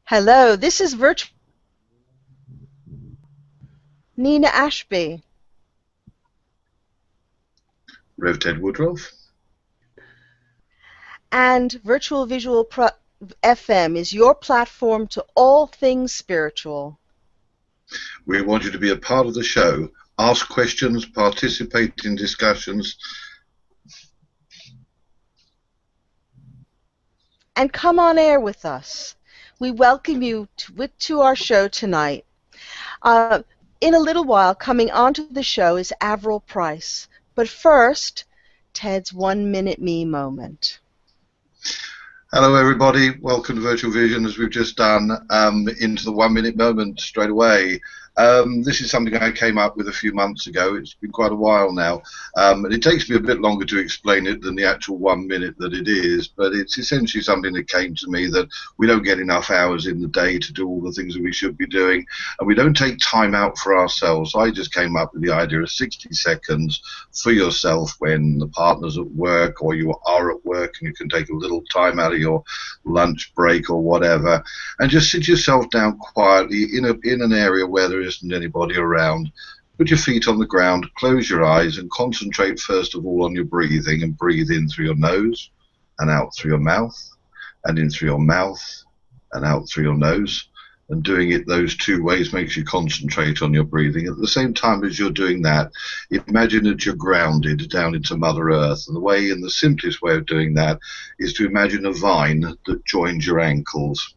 Hello, this is virtual Nina Ashby. Rev Ted Woodruff. And Virtual FM is your platform to all things spiritual. We want you to be a part of the show, ask questions, participate in discussions. And come on air with us. We welcome you to our show tonight. In a little while, coming onto the show is Avril Price. But first, Ted's 1 Minute Me moment. Hello, everybody. Welcome to Virtual Vision, as we've just done, into the 1 minute moment straight away. This is something I came up with a few months ago. It's been quite a while now, and it takes me a bit longer to explain it than the actual 1 minute that it is, but it's essentially something that came to me that we don't get enough hours in the day to do all the things that we should be doing, and we don't take time out for ourselves. I just came up with the idea of 60 seconds for yourself when the partner's at work or you are at work and you can take a little time out of your lunch break or whatever, and just sit yourself down quietly in an area where there isn't anybody around. Put your feet on the ground, close your eyes, and concentrate first of all on your breathing, and breathe in through your nose and out through your mouth, and in through your mouth and out through your nose. And doing it those two ways makes you concentrate on your breathing. At the same time as you're doing that, imagine that you're grounded down into Mother Earth. And the simplest way of doing that is to imagine a vine that joins your ankles.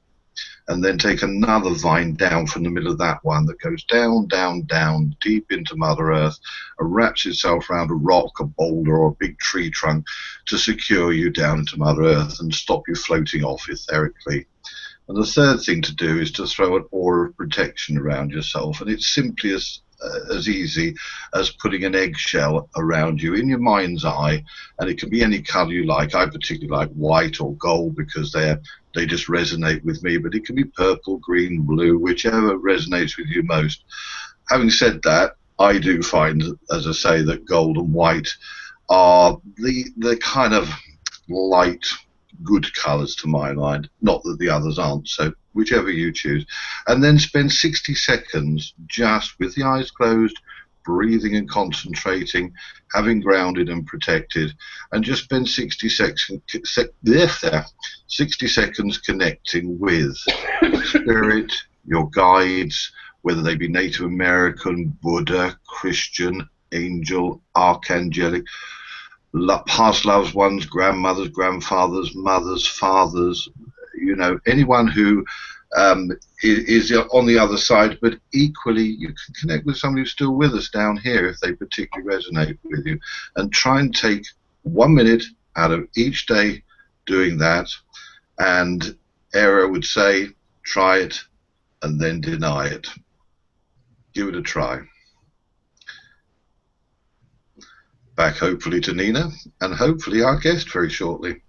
And then take another vine down from the middle of that one that goes down, down, down, deep into Mother Earth, and wraps itself around a rock, a boulder, or a big tree trunk to secure you down into Mother Earth and stop you floating off etherically. And the third thing to do is to throw an aura of protection around yourself, and it's simply as easy as putting an eggshell around you in your mind's eye, and it can be any colour you like. I particularly like white or gold because they just resonate with me, but it can be purple, green, blue, whichever resonates with you most. Having said that, I do find, as I say, that gold and white are the kind of light, good colours to my mind, not that the others aren't, so whichever you choose. And then spend 60 seconds just with the eyes closed, breathing and concentrating, having grounded and protected, and just spend 60 seconds connecting with spirit, your guides, whether they be Native American, Buddha, Christian, angel, archangelic, past loved ones, grandmothers, grandfathers, mothers, fathers, anyone who is on the other side, but equally you can connect with somebody who's still with us down here if they particularly resonate with you, and try and take 1 minute out of each day doing that. And Era would say, try it and then deny it. Give it a try. Back hopefully to Nina, and hopefully our guest very shortly.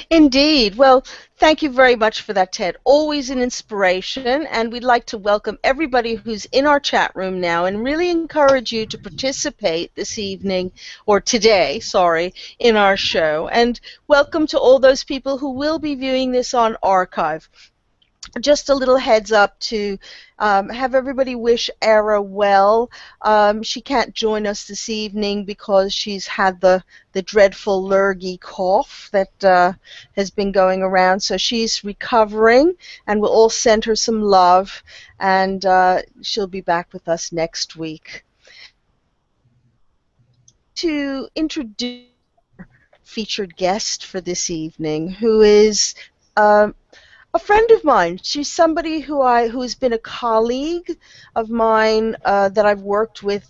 Indeed. Well, thank you very much for that, Ted. Always an inspiration, and we'd like to welcome everybody who's in our chat room now and really encourage you to participate this evening, or today, sorry, in our show. And welcome to all those people who will be viewing this on archive. Just a little heads up to have everybody wish Era well. She can't join us this evening because she's had the dreadful lurgy cough that has been going around. So she's recovering, and we'll all send her some love, and she'll be back with us next week. To introduce our featured guest for this evening, who is a friend of mine. She's somebody who has been a colleague of mine that I've worked with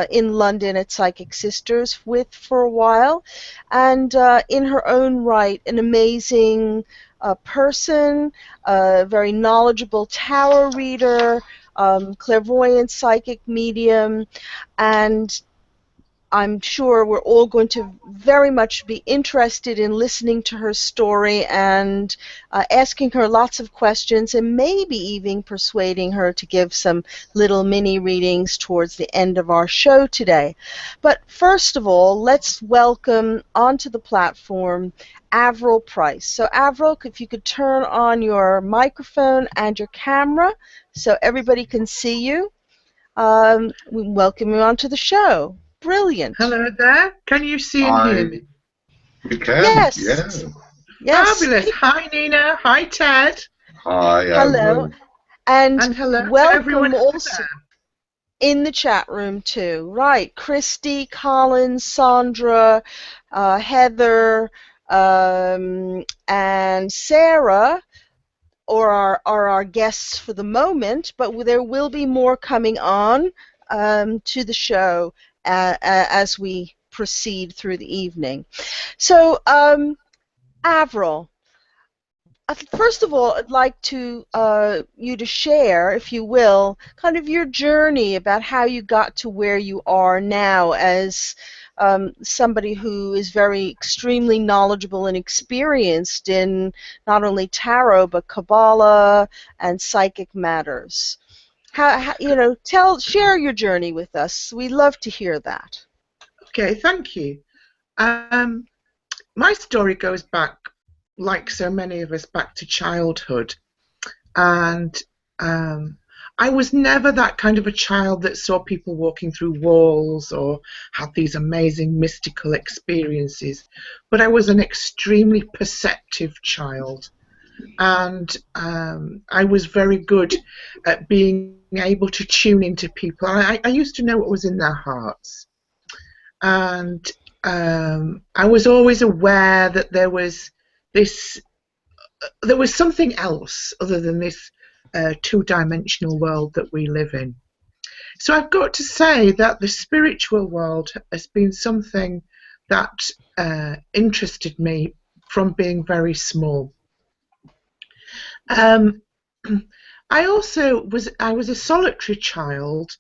in London at Psychic Sisters with for a while, and in her own right, an amazing person, a very knowledgeable tarot reader, clairvoyant psychic medium, and I'm sure we're all going to very much be interested in listening to her story and asking her lots of questions and maybe even persuading her to give some little mini readings towards the end of our show today. But first of all, let's welcome onto the platform Avril Price. So Avril, if you could turn on your microphone and your camera so everybody can see you. We welcome you onto the show. Brilliant. Hello there. Can you see and hear me? We can, Yes. yeah. Yes. Fabulous. Hi, Nina. Hi, Ted. Hi, Hello. Avril. And hello to everyone welcome out also there. in the chat room too. Right. Christy, Colin, Sandra, Heather, and Sarah are our guests for the moment, but there will be more coming on to the show as we proceed through the evening. So, Avril, first of all, I'd like to you to share, if you will, kind of your journey about how you got to where you are now as somebody who is very extremely knowledgeable and experienced in not only tarot but cabala and psychic matters. Share your journey with us. We love to hear that. Okay, thank you. My story goes back, like so many of us, back to childhood. And I was never that kind of a child that saw people walking through walls or had these amazing mystical experiences. But I was an extremely perceptive child. And I was very good at being able to tune into people. I used to know what was in their hearts. And I was always aware that there was something else other than this two-dimensional world that we live in. So I've got to say that the spiritual world has been something that interested me from being very small. I was a solitary child,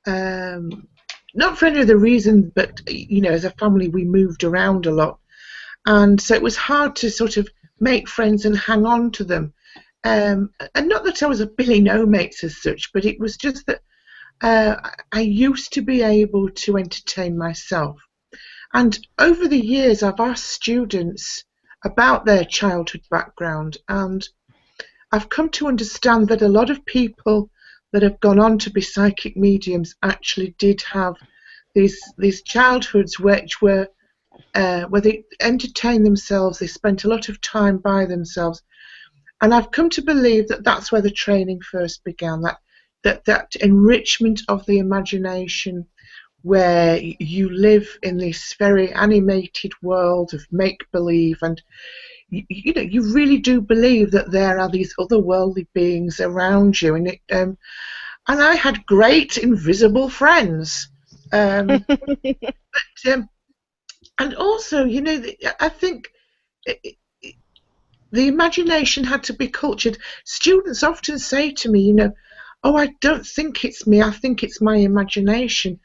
not for any other reason, but as a family we moved around a lot, and so it was hard to sort of make friends and hang on to them. And not that I was a Billy No Mates as such, but it was just that I used to be able to entertain myself. And over the years, I've asked students about their childhood background, and I've come to understand that a lot of people that have gone on to be psychic mediums actually did have these childhoods which were where they entertained themselves, they spent a lot of time by themselves. And I've come to believe that that's where the training first began, that enrichment of the imagination, where you live in this very animated world of make-believe, and you really do believe that there are these otherworldly beings around you. And I had great invisible friends. And also, I think the imagination had to be cultured. Students often say to me, oh, I don't think it's me, I think it's my imagination.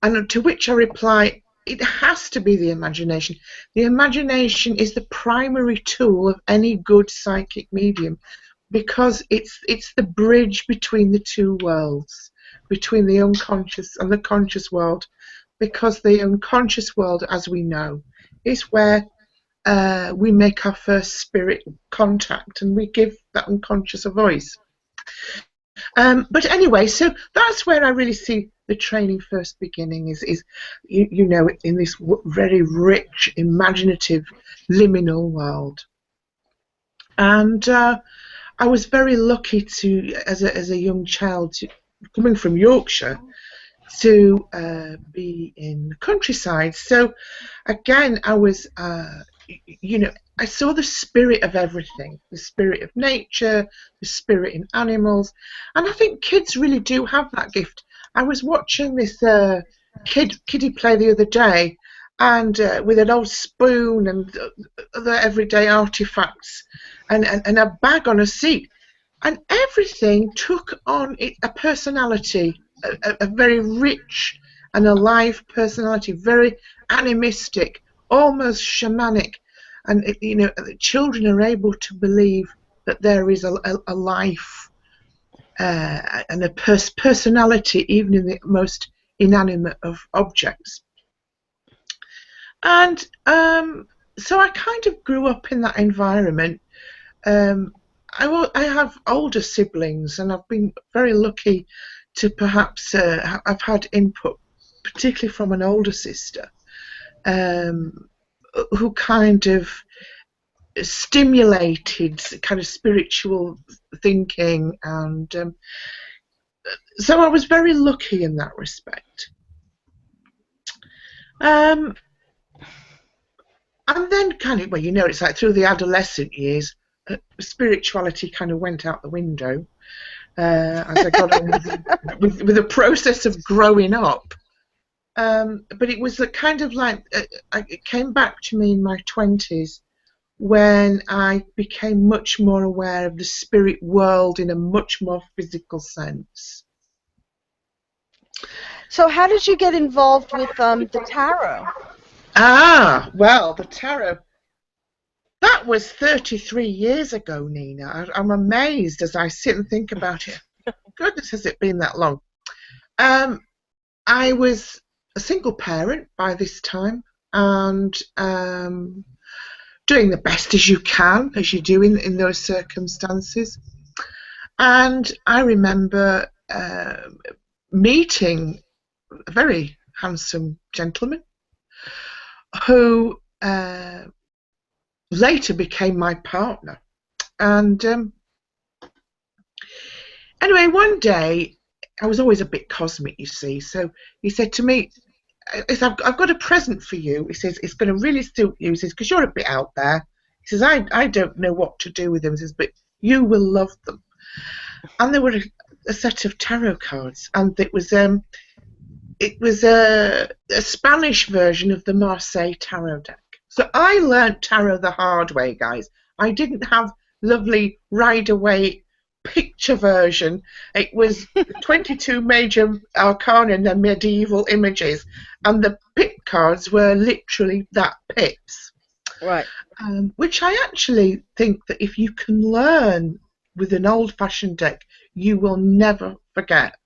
And to which I reply, it has to be the imagination. The imagination is the primary tool of any good psychic medium, because it's the bridge between the two worlds, between the unconscious and the conscious world, because the unconscious world, as we know, is where we make our first spirit contact and we give that unconscious a voice. But anyway, so that's where I really see the training first beginning, is in this very rich, imaginative, liminal world. And I was very lucky to, as a young child, coming from Yorkshire, to be in the countryside. So again, I was, I saw the spirit of everything, the spirit of nature, the spirit in animals. And I think kids really do have that gift. I was watching this kiddie play the other day, and with an old spoon and other everyday artifacts, and a bag on a seat. And everything took on a personality, a very rich and a live personality, very animistic, almost shamanic. And children are able to believe that there is a life and a personality even in the most inanimate of objects. And so I kind of grew up in that environment. I have older siblings, and I've been very lucky to perhaps I've had input, particularly from an older sister, who kind of stimulated kind of spiritual thinking, and so I was very lucky in that respect. And then kind of, well, it's like through the adolescent years, spirituality kind of went out the window as I got on with the process of growing up. But it was a kind of like, it came back to me in my 20s when I became much more aware of the spirit world in a much more physical sense. So how did you get involved with the tarot? Well, the tarot. That was 33 years ago, Nina. I'm amazed as I sit and think about it. Goodness, has it been that long? I was a single parent by this time, and doing the best as you can, as you do in those circumstances. And I remember meeting a very handsome gentleman who later became my partner. And anyway, one day, I was always a bit cosmic, you see, so he said to me, I've got a present for you. He says, it's going to really suit you. He says, because you're a bit out there. He says, I don't know what to do with them. He says, but you will love them. And there were a set of tarot cards, and it was a Spanish version of the Marseille tarot deck. So I learnt tarot the hard way, guys. I didn't have lovely Rider-Waite picture version. It was 22 major arcana and the medieval images, and the pip cards were literally that pips. Right. Which I actually think that if you can learn with an old-fashioned deck, you will never forget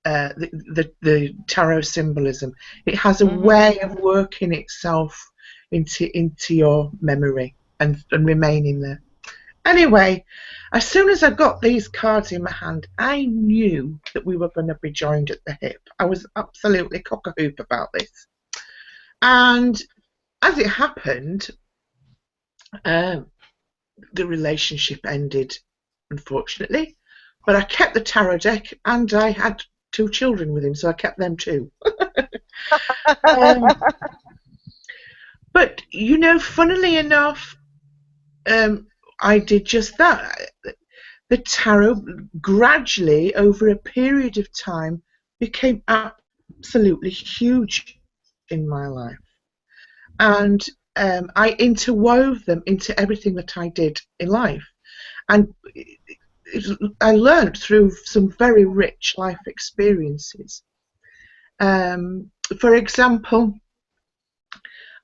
the tarot symbolism. It has a way of working itself into your memory and remaining there. Anyway, as soon as I got these cards in my hand, I knew that we were going to be joined at the hip. I was absolutely cock-a-hoop about this. And as it happened, the relationship ended, unfortunately. But I kept the tarot deck, and I had 2 children with him, so I kept them too. But, funnily enough, I did just that. The tarot gradually, over a period of time, became absolutely huge in my life. And I interwove them into everything that I did in life. And I learned through some very rich life experiences. For example,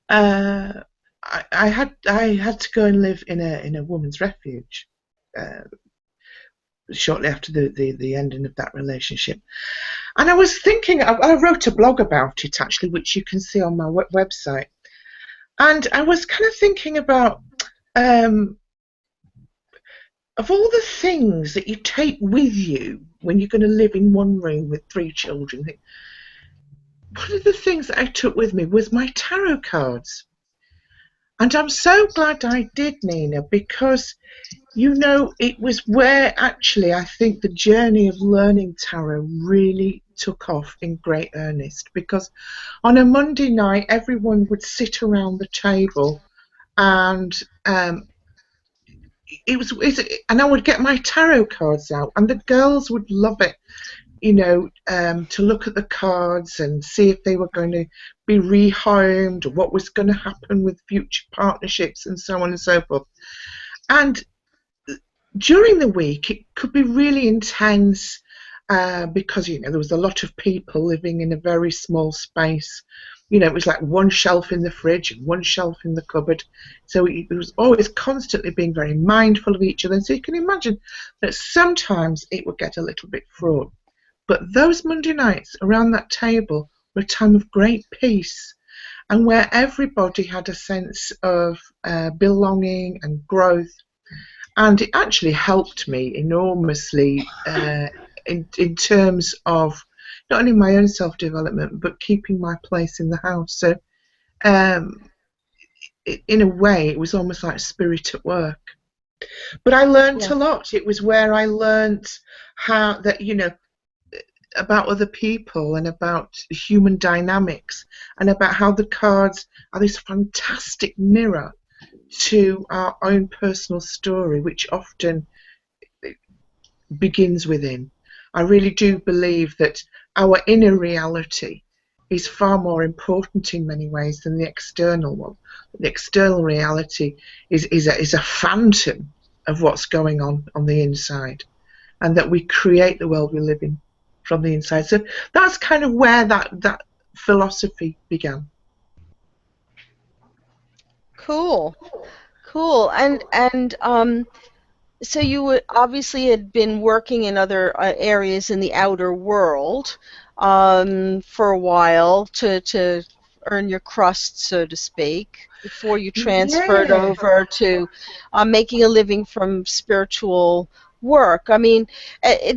I had to go and live in a woman's refuge shortly after the ending of that relationship, and I was thinking. I wrote a blog about it actually, which you can see on my website, and I was kind of thinking about of all the things that you take with you when you're going to live in one room with 3 children. One of the things that I took with me was my tarot cards. And I'm so glad I did, Nina, because, it was where actually I think the journey of learning tarot really took off in great earnest. Because on a Monday night, everyone would sit around the table and and I would get my tarot cards out, and the girls would love it, to look at the cards and see if they were going to be rehomed, or what was going to happen with future partnerships, and so on and so forth. And during the week, it could be really intense, because there was a lot of people living in a very small space. It was like one shelf in the fridge and one shelf in the cupboard. So it was always constantly being very mindful of each other. And so you can imagine that sometimes it would get a little bit fraught. But those Monday nights around that table were a time of great peace, and where everybody had a sense of belonging and growth. And it actually helped me enormously in terms of not only my own self-development, but keeping my place in the house. So in a way, it was almost like spirit at work. But I learned Yeah. a lot. It was where I learned how that, about other people and about human dynamics, and about how the cards are this fantastic mirror to our own personal story, which often begins within. I really do believe that our inner reality is far more important in many ways than the external one. The external reality is a phantom of what's going on the inside, and that we create the world we live in from the inside. So that's kind of where that philosophy began. Cool. Cool. And so you obviously had been working in other areas in the outer world for a while to earn your crust, so to speak, before you transferred Yeah. over to making a living from spiritual work. I mean,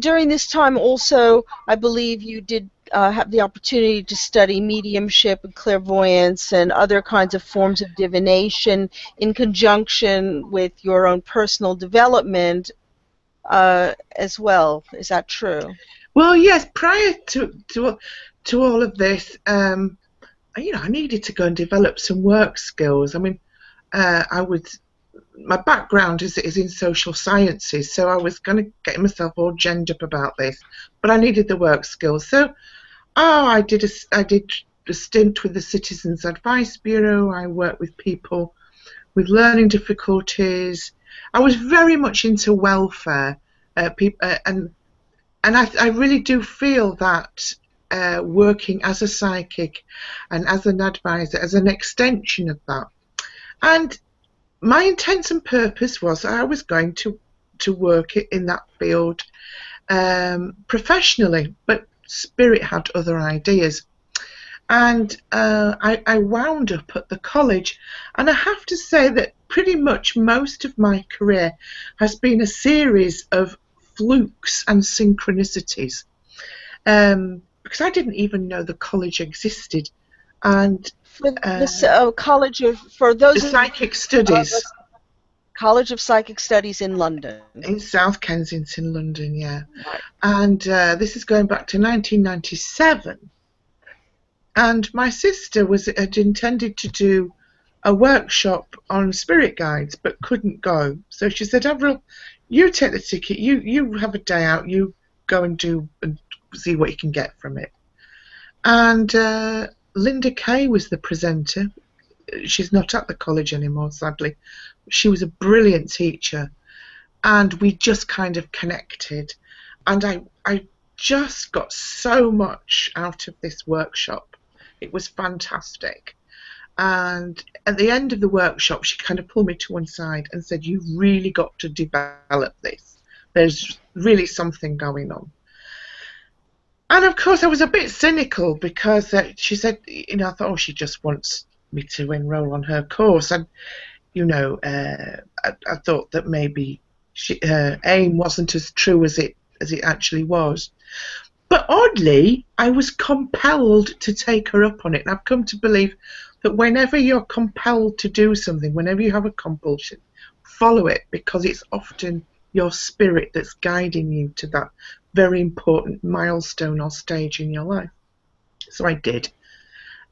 during this time also, I believe you did have the opportunity to study mediumship and clairvoyance and other kinds of forms of divination in conjunction with your own personal development as well. Is that true? Well, yes. Prior to all of this, I needed to go and develop some work skills. I mean, I was my background is in social sciences, so I was going to get myself all genned up about this, but I needed the work skills. So, I did a stint with the Citizens Advice Bureau. I worked with people with learning difficulties. I was very much into welfare, and I really do feel that working as a psychic and as an advisor, as an extension of that. And my intent and purpose was I was going to work in that field professionally, but Spirit had other ideas. And I wound up at the college, and I have to say that pretty much most of my career has been a series of flukes and synchronicities, because I didn't even know the college existed. And For uh, this for the those Psychic of Studies us, College of Psychic Studies in London. in South Kensington, London, yeah. Right. And this is going back to 1997. And my sister had intended to do a workshop on spirit guides, but couldn't go. So she said, Avril, you take the ticket, you have a day out, you go and do and see what you can get from it. And Linda Kay was the presenter. She's not at the college anymore, sadly. She was a brilliant teacher, and we just kind of connected. And I just got so much out of this workshop. It was fantastic. And at the end of the workshop, she kind of pulled me to one side and said, you've really got to develop this. There's really something going on. And of course, I was a bit cynical because she said, I thought, oh, she just wants me to enroll on her course. And, I thought that maybe her aim wasn't as true as it actually was. But oddly, I was compelled to take her up on it. And I've come to believe that whenever you're compelled to do something, whenever you have a compulsion, follow it, because it's often your spirit that's guiding you to that very important milestone or stage in your life. So I did.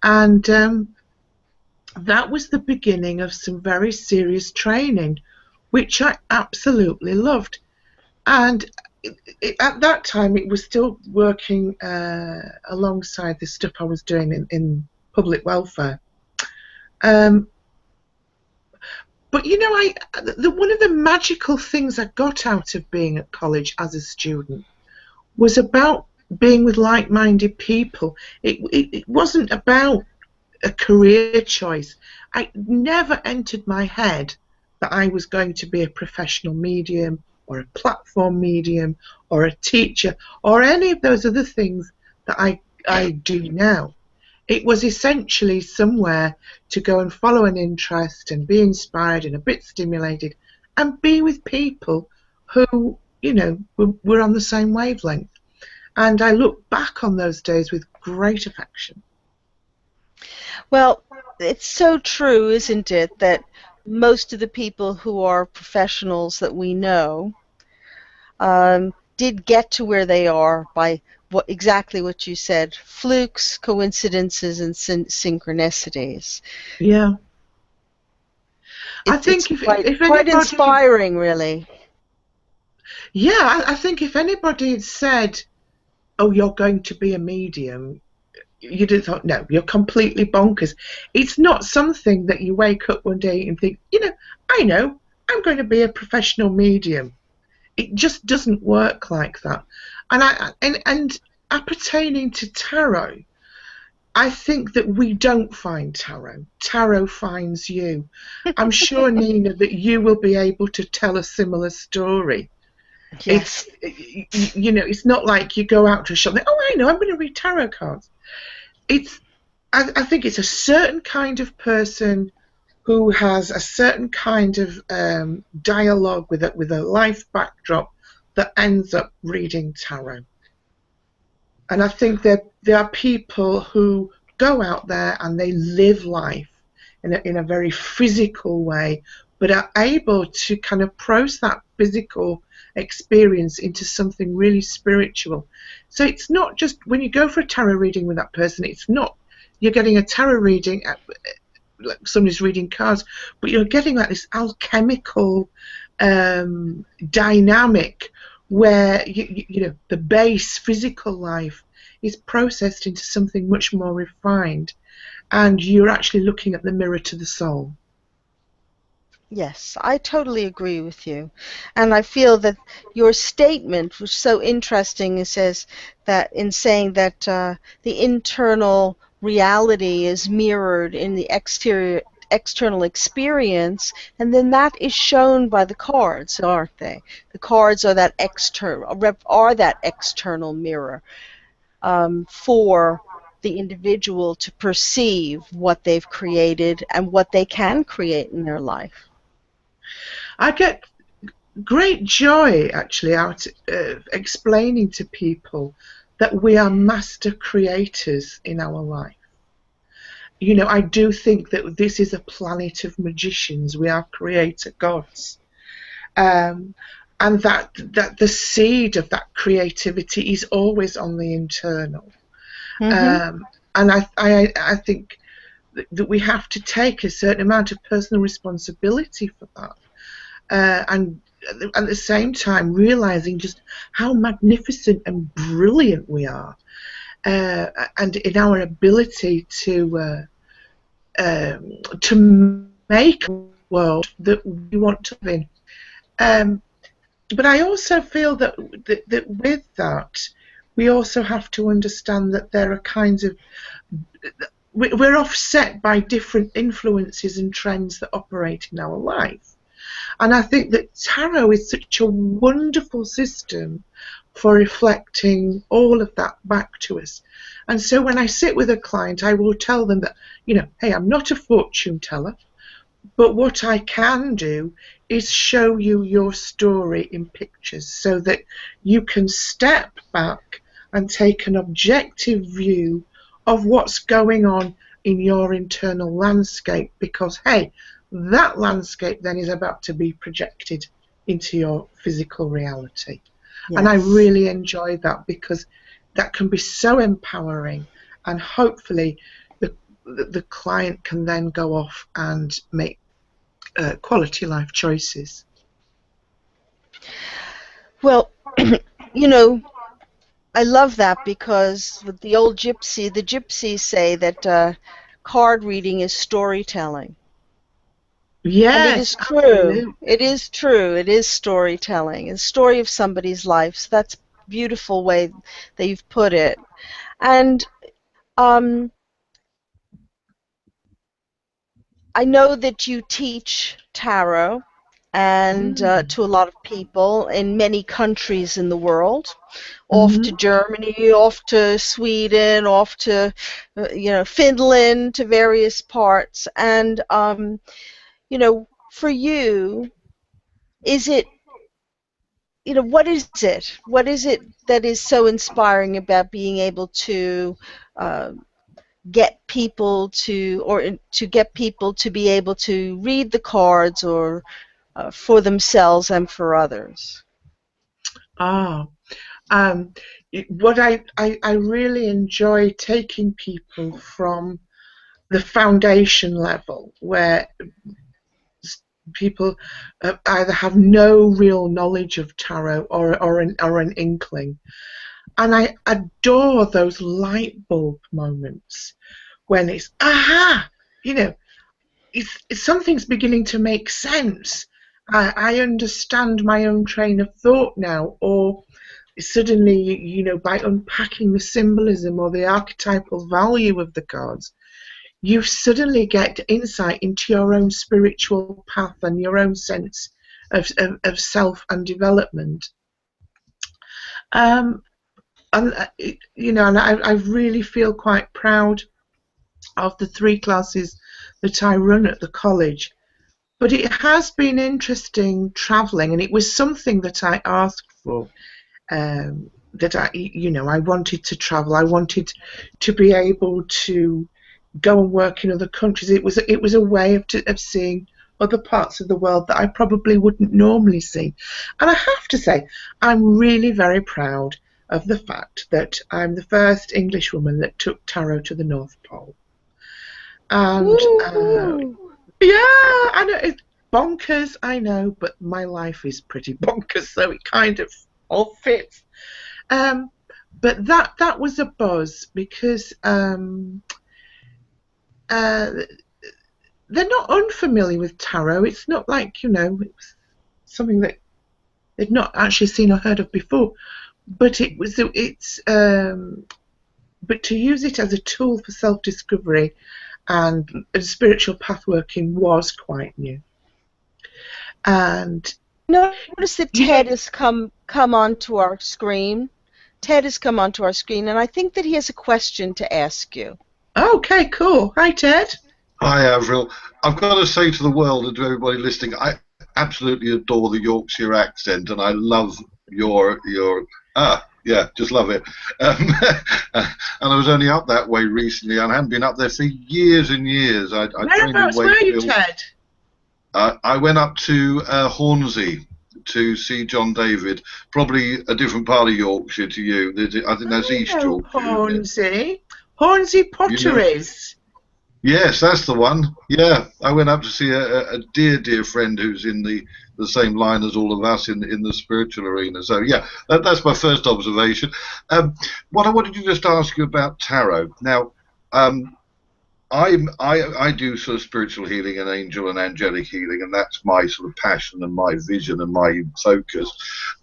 And that was the beginning of some very serious training, which I absolutely loved. And at that time, it was still working alongside the stuff I was doing in public welfare. But one of the magical things I got out of being at college as a student was about being with like-minded people. It wasn't about a career choice. It never entered my head that I was going to be a professional medium or a platform medium or a teacher or any of those other things that I do now. It was essentially somewhere to go and follow an interest and be inspired and a bit stimulated and be with people who, were on the same wavelength. And I look back on those days with great affection. Well, it's so true, isn't it, that most of the people who are professionals that we know did get to where they are by exactly what you said, flukes, coincidences, and synchronicities. Yeah. I It's think if quite anybody, inspiring, really. yeah, I think if anybody had said, "Oh, you're going to be a medium," you'd have thought, "No, you're completely bonkers." It's not something that you wake up one day and think, I know, I'm going to be a professional medium. It just doesn't work like that. And appertaining to tarot, I think that we don't find tarot. Tarot finds you. I'm sure, Nina, that you will be able to tell a similar story. Yes. It's not like you go out to a shop and, oh, I know, I'm going to read tarot cards. I think it's a certain kind of person who has a certain kind of dialogue with a life backdrop that ends up reading tarot. And I think that there are people who go out there and they live life in a very physical way, but are able to kind of process that physical experience into something really spiritual. So it's not just when you go for a tarot reading with that person, it's not you're getting a tarot reading like somebody's reading cards, but you're getting like this alchemical dynamic where the base physical life is processed into something much more refined, and you're actually looking at the mirror to the soul. Yes, I totally agree with you. And I feel that your statement was so interesting. It says that in saying that the internal reality is mirrored in the external experience, and then that is shown by the cards, aren't they? The cards are that external mirror for the individual to perceive what they've created and what they can create in their life. I get great joy actually out explaining to people that we are master creators in our life. I do think that this is a planet of magicians. We are creator gods. And that the seed of that creativity is always on the internal. Mm-hmm. And I think that we have to take a certain amount of personal responsibility for that. And at the same time realizing just how magnificent and brilliant we are, and in our ability to make a world that we want to live in. But I also feel that with that, we also have to understand that there are kinds of we're offset by different influences and trends that operate in our life. And I think that tarot is such a wonderful system for reflecting all of that back to us. And so when I sit with a client, I will tell them that, hey, I'm not a fortune teller, but what I can do is show you your story in pictures so that you can step back and take an objective view of what's going on in your internal landscape, because, hey, that landscape then is about to be projected into your physical reality. Yes. And I really enjoy that because that can be so empowering, and hopefully the client can then go off and make quality life choices. Well, I love that because with the gypsies say that card reading is storytelling. Yes, and it is true. Absolutely. It is true. It is storytelling. It's a story of somebody's life. So that's beautiful way that you've put it. And um, I know that you teach tarot and to a lot of people in many countries in the world, off to Mm-hmm. Germany, off to Sweden, off to Finland, to various parts. And for you, is it what is it? What is it that is so inspiring about being able to uh, get people to be able to read the cards or for themselves and for others? Ah, um, what I really enjoy taking people from the foundation level where people either have no real knowledge of tarot or an inkling. And I adore those light bulb moments when it's, aha, you know, something's beginning to make sense. I understand my own train of thought now, or suddenly, by unpacking the symbolism or the archetypal value of the cards, you suddenly get insight into your own spiritual path and your own sense of self and development. Um, and I really feel quite proud of the 3 classes that I run at the college. But it has been interesting travelling, and it was something that I asked for. That I wanted to travel. I wanted to be able to go and work in other countries. It was a way of seeing other parts of the world that I probably wouldn't normally see. And I have to say, I'm really very proud of the fact that I'm the first English woman that took tarot to the North Pole. And yeah, I know it's bonkers, I know, but my life is pretty bonkers, so it kind of all fits. But that was a buzz because they're not unfamiliar with tarot. It's not like, it's something that they've not actually seen or heard of before. But but to use it as a tool for self-discovery and spiritual pathworking was quite new. And notice that Ted has come onto our screen. Ted has come onto our screen, and I think that he has a question to ask you. Okay, cool. Hi, Ted. Hi, Avril. I've got to say to the world and to everybody listening, I absolutely adore the Yorkshire accent, and I love your just love it. And I was only up that way recently, and I hadn't been up there for years and years. Whereabouts were you, Ted? I went up to Hornsey to see John David, probably a different part of Yorkshire to you. I think that's East Yorkshire. Hornsey. Hornsey Potteries. Yes, that's the one. Yeah, I went up to see a dear friend who's in the same line as all of us in the spiritual arena. So yeah, that's my first observation. What I wanted to just ask you about tarot. Now, I do sort of spiritual healing and angel and angelic healing, and that's my sort of passion and my vision and my focus.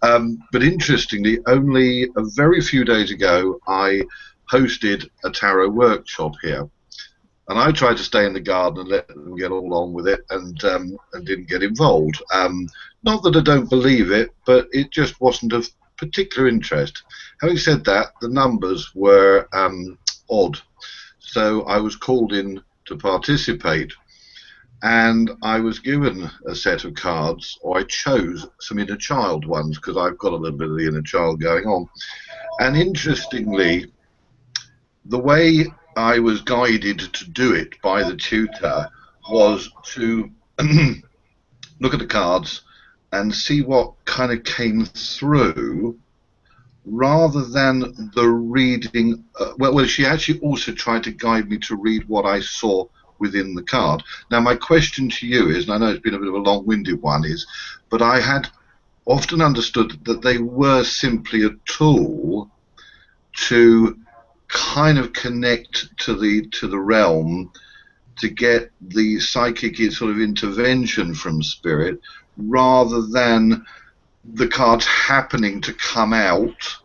But interestingly, only a very few days ago, I hosted a tarot workshop here. And I tried to stay in the garden and let them get all on with it, and didn't get involved. Not that I don't believe it, but it just wasn't of particular interest. Having said that, the numbers were odd, so I was called in to participate, and I was given a set of cards, or I chose some inner child ones because I've got a little bit of the inner child going on. And interestingly, the way I was guided to do it by the tutor was to look at the cards and see what kind of came through, rather than the reading. Well, she actually also tried to guide me to read what I saw within the card. Now, my question to you is, and I know it's been a bit of a long-winded one, but I had often understood that they were simply a tool to kind of connect to the realm, to get the psychic sort of intervention from spirit, rather than the cards happening to come out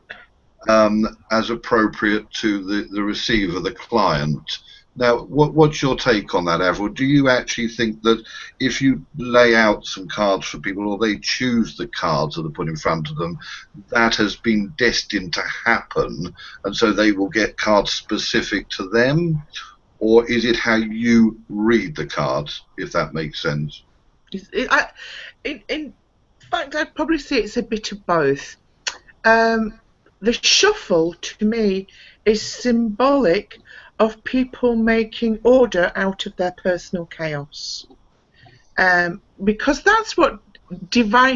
as appropriate to the receiver, the client. Now, what's your take on that, Avril? Do you actually think that if you lay out some cards for people, or they choose the cards that are put in front of them, that has been destined to happen, and so they will get cards specific to them? Or is it how you read the cards, if that makes sense? In fact, I'd probably say it's a bit of both. The shuffle, to me, is symbolic of people making order out of their personal chaos. Because that's what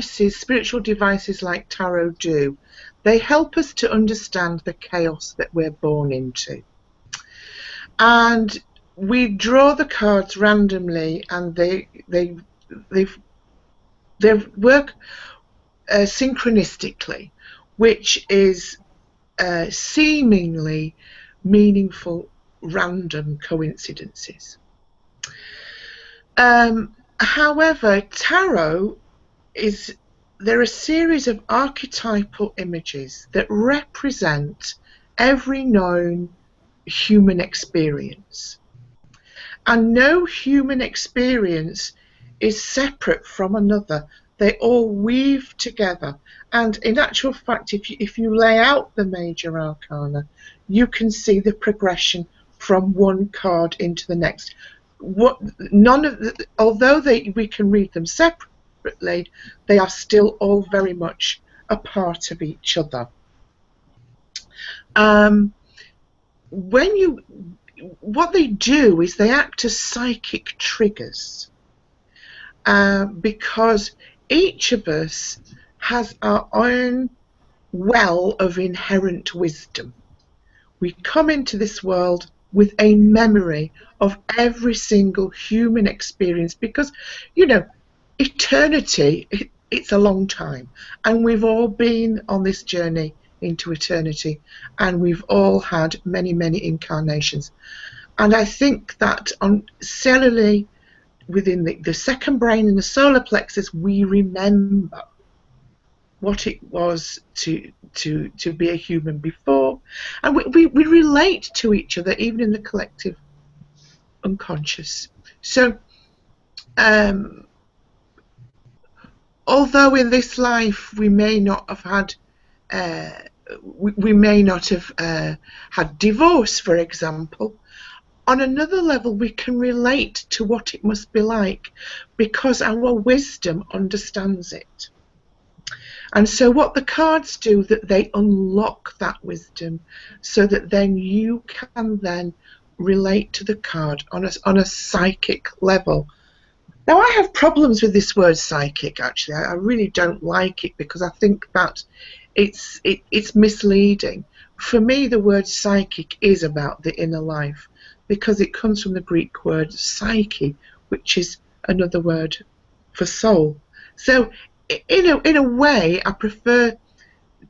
spiritual devices like tarot do. They help us to understand the chaos that we're born into. And we draw the cards randomly, and they work synchronistically, which is seemingly meaningful random coincidences. However, tarot there are a series of archetypal images that represent every known human experience. And no human experience is separate from another. They all weave together. And in actual fact, if you lay out the major arcana, you can see the progression from one card into the next. Although we can read them separately, they are still all very much a part of each other. What they do is they act as psychic triggers, because each of us has our own well of inherent wisdom. We come into this world with a memory of every single human experience, because, eternity, it's a long time, and we've all been on this journey into eternity, and we've all had many, many incarnations. And I think that cellularly, within the second brain and the solar plexus, we remember what it was to be a human before, and we relate to each other even in the collective unconscious. So although in this life we may not have had had divorce, for example, on another level we can relate to what it must be like, because our wisdom understands it. And so what the cards do, that they unlock that wisdom, so that then you can then relate to the card on a psychic level. Now, I have problems with this word psychic, actually. I really don't like it, because I think that it's misleading. For me, the word psychic is about the inner life, because it comes from the Greek word psyche, which is another word for soul. So in a way, I prefer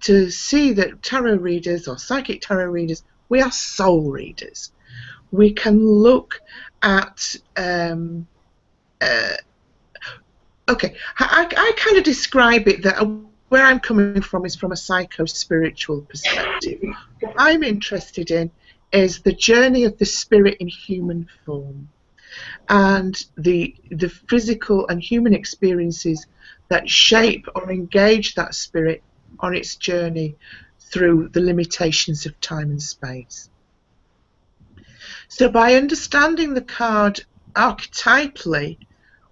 to see that tarot readers or psychic tarot readers, we are soul readers. We can look at okay, I kind of describe it that where I'm coming from is from a psycho-spiritual perspective. What I'm interested in is the journey of the spirit in human form, and the physical and human experiences that shape or engage that spirit on its journey through the limitations of time and space. So by understanding the card archetypally,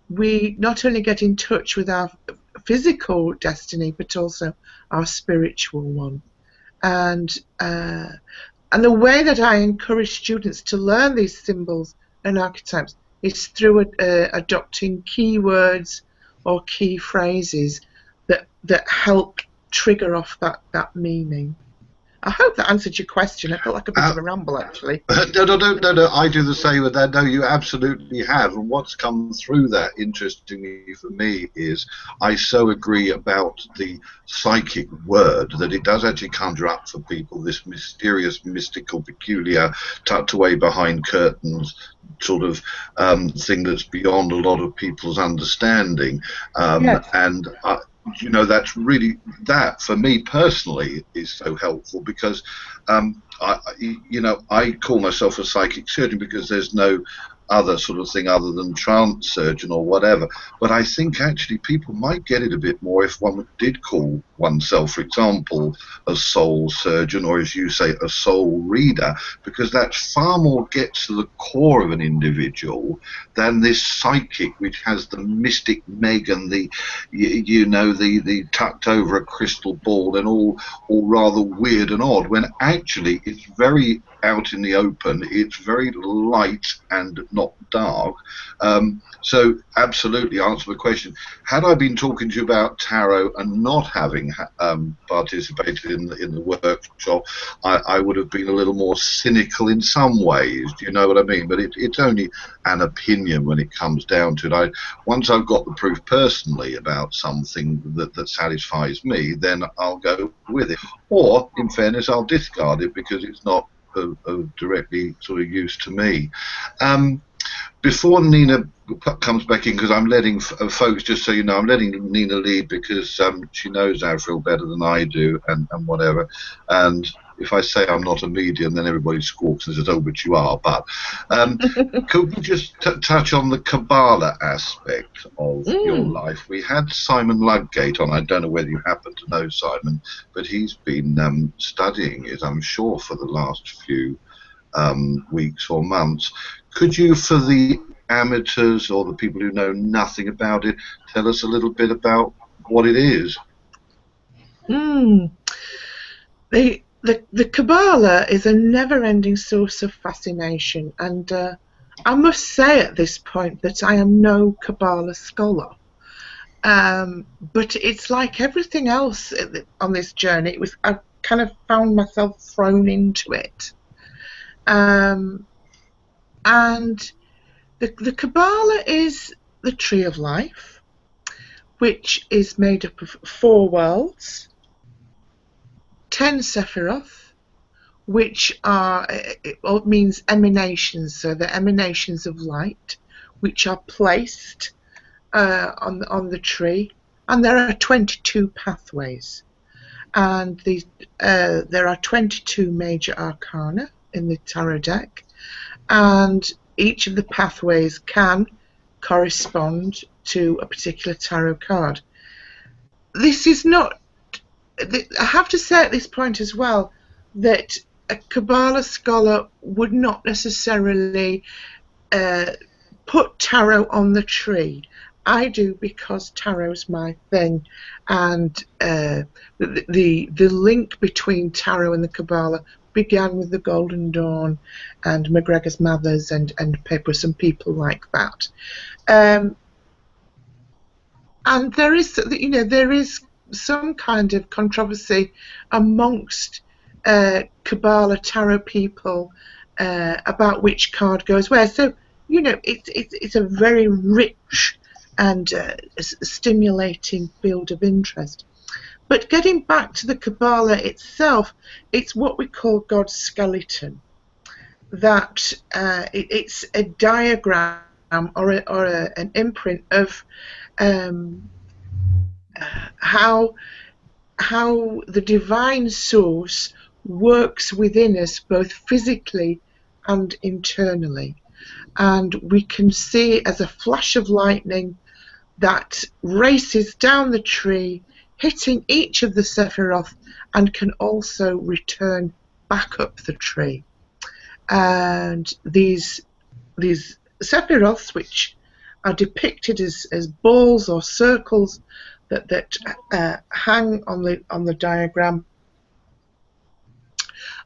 we not only get in touch with our physical destiny, but also our spiritual one. And the way that I encourage students to learn these symbols and archetypes is through adopting keywords or key phrases that help trigger off that meaning. I hope that answered your question. I felt like a bit of a ramble, actually. No. I do the same with that. No, you absolutely have. And what's come through that, interestingly for me, is I so agree about the psychic word, that it does actually conjure up for people this mysterious, mystical, peculiar, tucked away behind curtains sort of thing that's beyond a lot of people's understanding. Yes. And you know, that's really, that for me personally is so helpful, because you know, I call myself a psychic surgeon because there's no other sort of thing other than trance surgeon or whatever. But I think actually people might get it a bit more if one did call oneself, for example, a soul surgeon, or as you say, a soul reader, because that far more gets to the core of an individual than this psychic, which has the mystic meg and the, you know, the tucked over a crystal ball and all rather weird and odd, when actually it's very out in the open. It's very light and not dark. So absolutely answer the question. Had I been talking to you about tarot and not having participated in the workshop, I would have been a little more cynical in some ways. Do you know what I mean? But it's only an opinion when it comes down to it. Once I've got the proof personally about something that satisfies me, then I'll go with it. Or, in fairness, I'll discard it because it's not directly sort of use to me. Before Nina comes back in, because I'm letting folks, just so you know, I'm letting Nina lead because she knows Avril better than I do, and whatever. And if I say I'm not a medium, then everybody squawks and says, "Oh, but you are." But could we just touch on the cabala aspect of your life? We had Simon Ludgate on. I don't know whether you happen to know Simon, but he's been studying it, I'm sure, for the last few weeks or months. Could you, for the amateurs or the people who know nothing about it, tell us a little bit about what it is? The cabala is a never-ending source of fascination, and I must say at this point that I am no cabala scholar. But it's like everything else on this journey. I kind of found myself thrown into it. And the cabala is the tree of life, which is made up of 4 worlds, 10 sephiroth, which are, it means emanations, so the emanations of light, which are placed on the tree, and there are 22 pathways, and there are 22 major arcana in the tarot deck, and each of the pathways can correspond to a particular tarot card. This is not, I have to say at this point as well, that a cabala scholar would not necessarily put tarot on the tree. I do because tarot's my thing, and the link between tarot and the cabala began with the Golden Dawn and MacGregor's Mathers and Papers and people like that. And there is, you know, there is some kind of controversy amongst cabala tarot people about which card goes where. So, you know, it's a very rich and stimulating field of interest. But getting back to the cabala itself, it's what we call God's skeleton. That it's a diagram or an imprint of how the divine source works within us, both physically and internally. And we can see as a flash of lightning that races down the tree, hitting each of the sephiroth, and can also return back up the tree. And these sephiroths, which are depicted as balls or circles that hang on the diagram,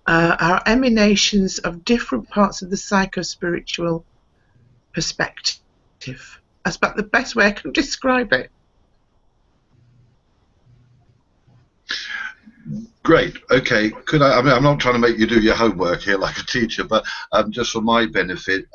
are emanations of different parts of the psycho-spiritual perspective. That's about the best way I can describe it. Great. Okay. Could I mean, I'm not trying to make you do your homework here like a teacher, but just for my benefit,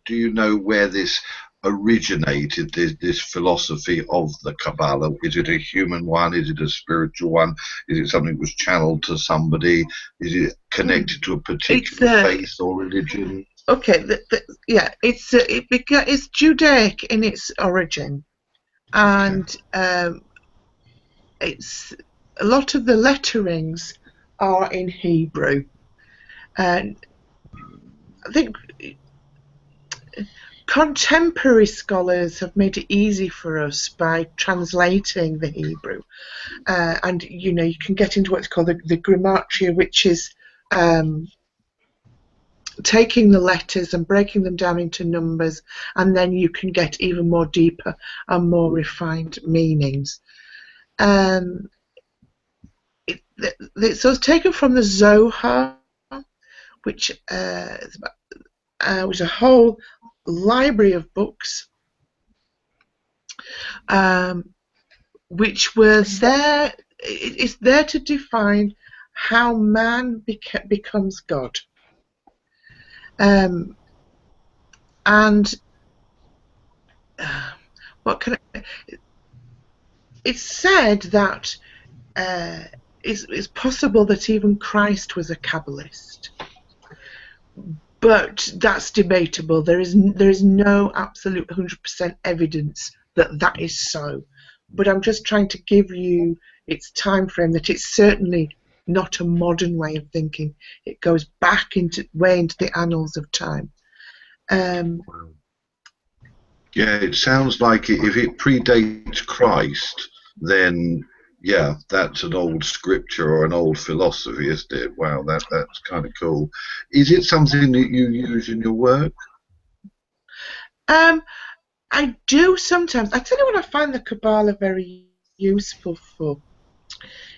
do you know where this originated, this philosophy of the Kabbalah? Is it a human one? Is it a spiritual one? Is it something that was channeled to somebody? Is it connected to a particular faith or religion? Okay, yeah, it's Judaic in its origin, and it's a lot of the letterings are in Hebrew, and I think contemporary scholars have made it easy for us by translating the Hebrew, and you can get into what's called the Grimatria, which is taking the letters and breaking them down into numbers, and then you can get even more deeper and more refined meanings. So it's taken from the Zohar, which was a whole library of books, which was there. It's there to define how man becomes God. And what can it's said that it's possible that even Christ was a Kabbalist, but that's debatable. There is no absolute 100% evidence that that is so. But I'm just trying to give you its time frame, that it's certainly not a modern way of thinking. It goes back way into the annals of time. Yeah, it sounds like if it predates Christ, then yeah, that's an old scripture or an old philosophy, isn't it? Wow, that's kind of cool. Is it something that you use in your work? I do sometimes. I tell you what I find the Kabbalah very useful for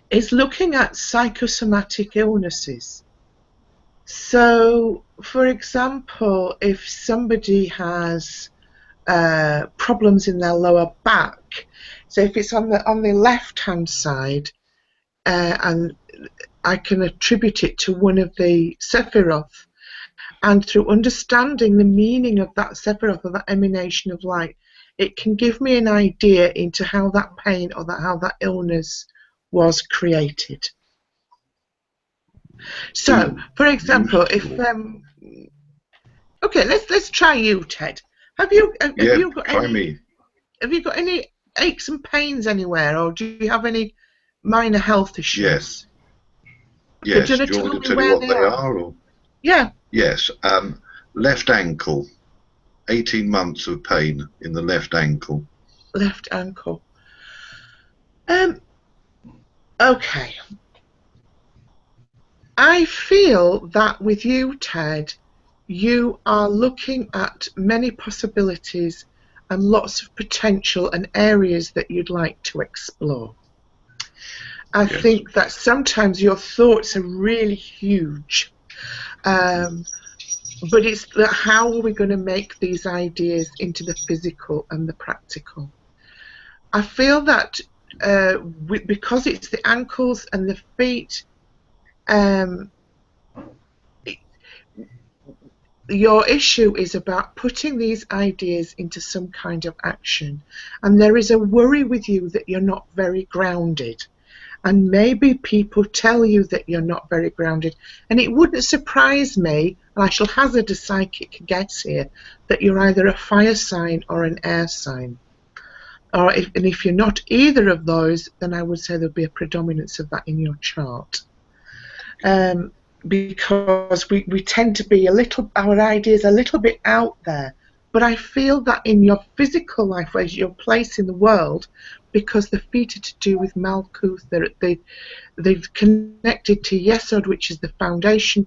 is looking at psychosomatic illnesses. So, for example, if somebody has problems in their lower back, so if it's on the left-hand side, and I can attribute it to one of the Sephiroth, and through understanding the meaning of that Sephiroth, or that emanation of light, it can give me an idea into how that pain or how that illness was created. So, for example, if okay, let's try you, Ted. Have you got any aches and pains anywhere, or do you have any minor health issues? Yes. Yes. Do you want me to tell you what they are? Or? Yeah. Yes. Left ankle. 18 months of pain in the left ankle. Left ankle. Okay. I feel that with you, Ted, you are looking at many possibilities and lots of potential and areas that you'd like to explore. I think that sometimes your thoughts are really huge, but it's that how are we going to make these ideas into the physical and the practical? I feel that because it's the ankles and the feet, your issue is about putting these ideas into some kind of action, and there is a worry with you that you're not very grounded, and maybe people tell you that you're not very grounded, and it wouldn't surprise me, and I shall hazard a psychic guess here, that you're either a fire sign or an air sign. And if you're not either of those, then I would say there'll be a predominance of that in your chart. Because we tend to be our ideas a little bit out there. But I feel that in your physical life, where's your place in the world, because the feet are to do with Malkuth, they've connected to Yesod, which is the foundation,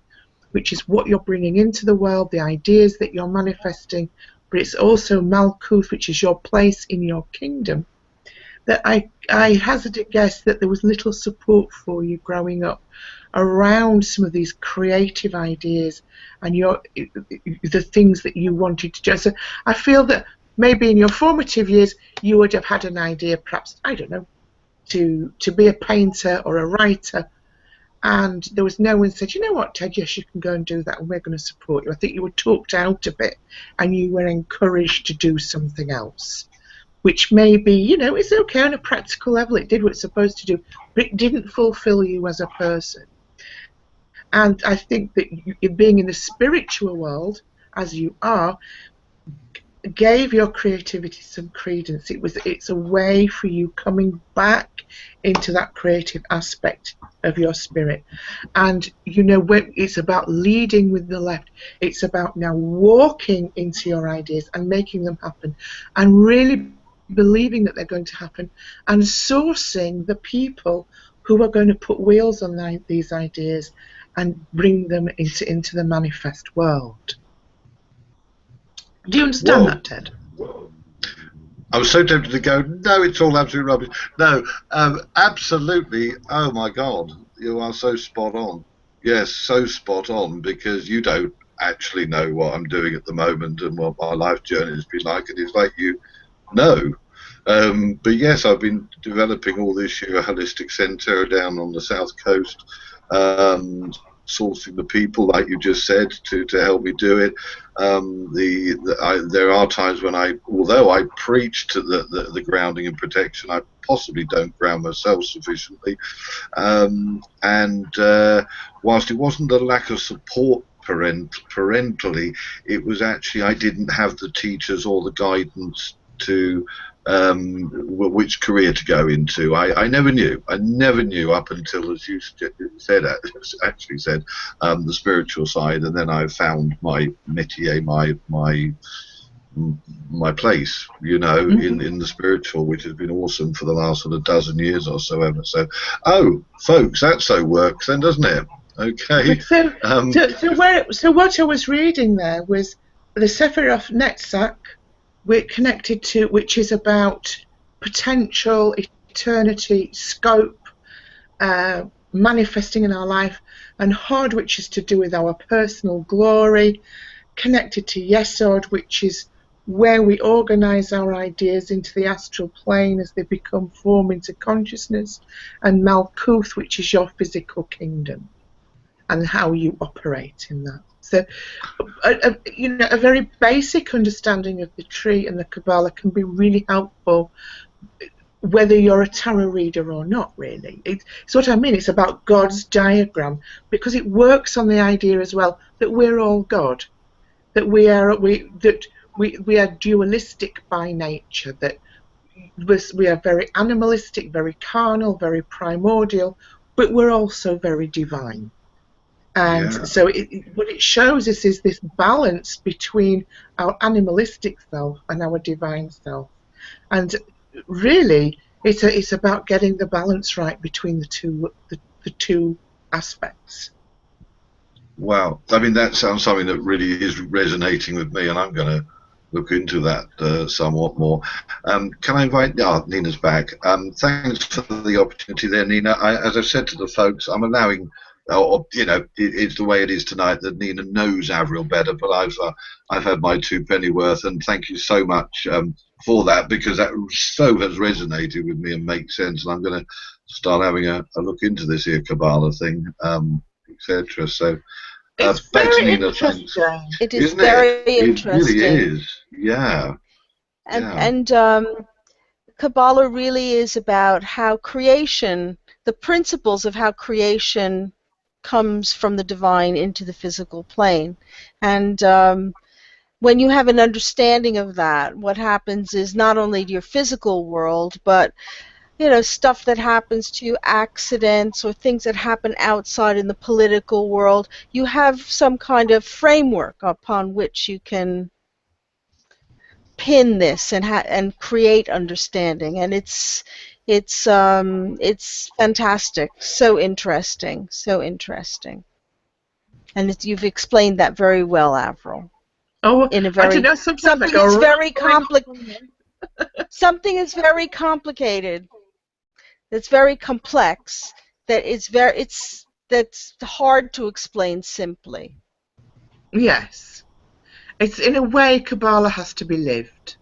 which is what you're bringing into the world, the ideas that you're manifesting, but it's also Malkuth, which is your place in your kingdom. That I hazard a guess that there was little support for you growing up around some of these creative ideas and the things that you wanted to do. So I feel that maybe in your formative years you would have had an idea, perhaps, I don't know, to be a painter or a writer, and there was no one who said, you know what, Ted, yes, you can go and do that and we're going to support you. I think you were talked out a bit and you were encouraged to do something else, which maybe, it's okay on a practical level, it did what it's supposed to do, but it didn't fulfill you as a person. And I think that being in the spiritual world, as you are, gave your creativity some credence. It's a way for you coming back into that creative aspect of your spirit. And when it's about leading with the left, it's about now walking into your ideas and making them happen, and really believing that they're going to happen, and sourcing the people who are going to put wheels on these ideas and bring them into the manifest world. Do you understand that, Ted? I was so tempted to go, no, it's all absolute rubbish. No, absolutely. Oh, my God. You are so spot on. Yes, so spot on, because you don't actually know what I'm doing at the moment and what my life journey has been like. And it's like you know. But yes, I've been developing all this year a holistic centre down on the south coast, sourcing the people, like you just said, to help me do it. There are times when although I preach to the grounding and protection, I possibly don't ground myself sufficiently. And whilst it wasn't a lack of support parentally, it was actually I didn't have the teachers or the guidance to which career to go into. I never knew. I never knew up until, as you said, the spiritual side, and then I found my métier, my place, in the spiritual, which has been awesome for the last sort of dozen years or so ever. So, folks, that so works then, doesn't it? Okay. So what I was reading there was the Sefer of Netzach, we're connected to, which is about potential, eternity, scope, manifesting in our life, and Hod, which is to do with our personal glory, connected to Yesod, which is where we organize our ideas into the astral plane as they become form into consciousness, and Malkuth, which is your physical kingdom and how you operate in that. So, a very basic understanding of the tree and the Kabbalah can be really helpful, whether you're a tarot reader or not, really. It's what I mean. It's about God's diagram, because it works on the idea as well that we're all God, that we are dualistic by nature, that we are very animalistic, very carnal, very primordial, but we're also very divine. And so what it shows us is this balance between our animalistic self and our divine self. And really, it's about getting the balance right between the two aspects. Wow. I mean, that sounds something that really is resonating with me, and I'm going to look into that somewhat more. Can I invite Nina's back? Thanks for the opportunity there, Nina. As I've said to the folks, I'm allowing, it's the way it is tonight that Nina knows Avril better, but I've had my two penny worth, and thank you so much for that, because that so has resonated with me and makes sense, and I'm going to start having a look into this here Kabbalah thing, etc. So it's very interesting. It is very interesting. It really is. Yeah. And Kabbalah really is about how creation, the principles of how creation comes from the divine into the physical plane. And when you have an understanding of that, what happens is not only your physical world, but stuff that happens to you, accidents or things that happen outside in the political world, you have some kind of framework upon which you can pin this and create understanding, and it's fantastic, so interesting, and you've explained that very well, Avril. Oh, in a very, I don't know, something is very complicated. Something is very complicated. That's very complex. That's hard to explain simply. Yes. It's, in a way, Kabbalah has to be lived.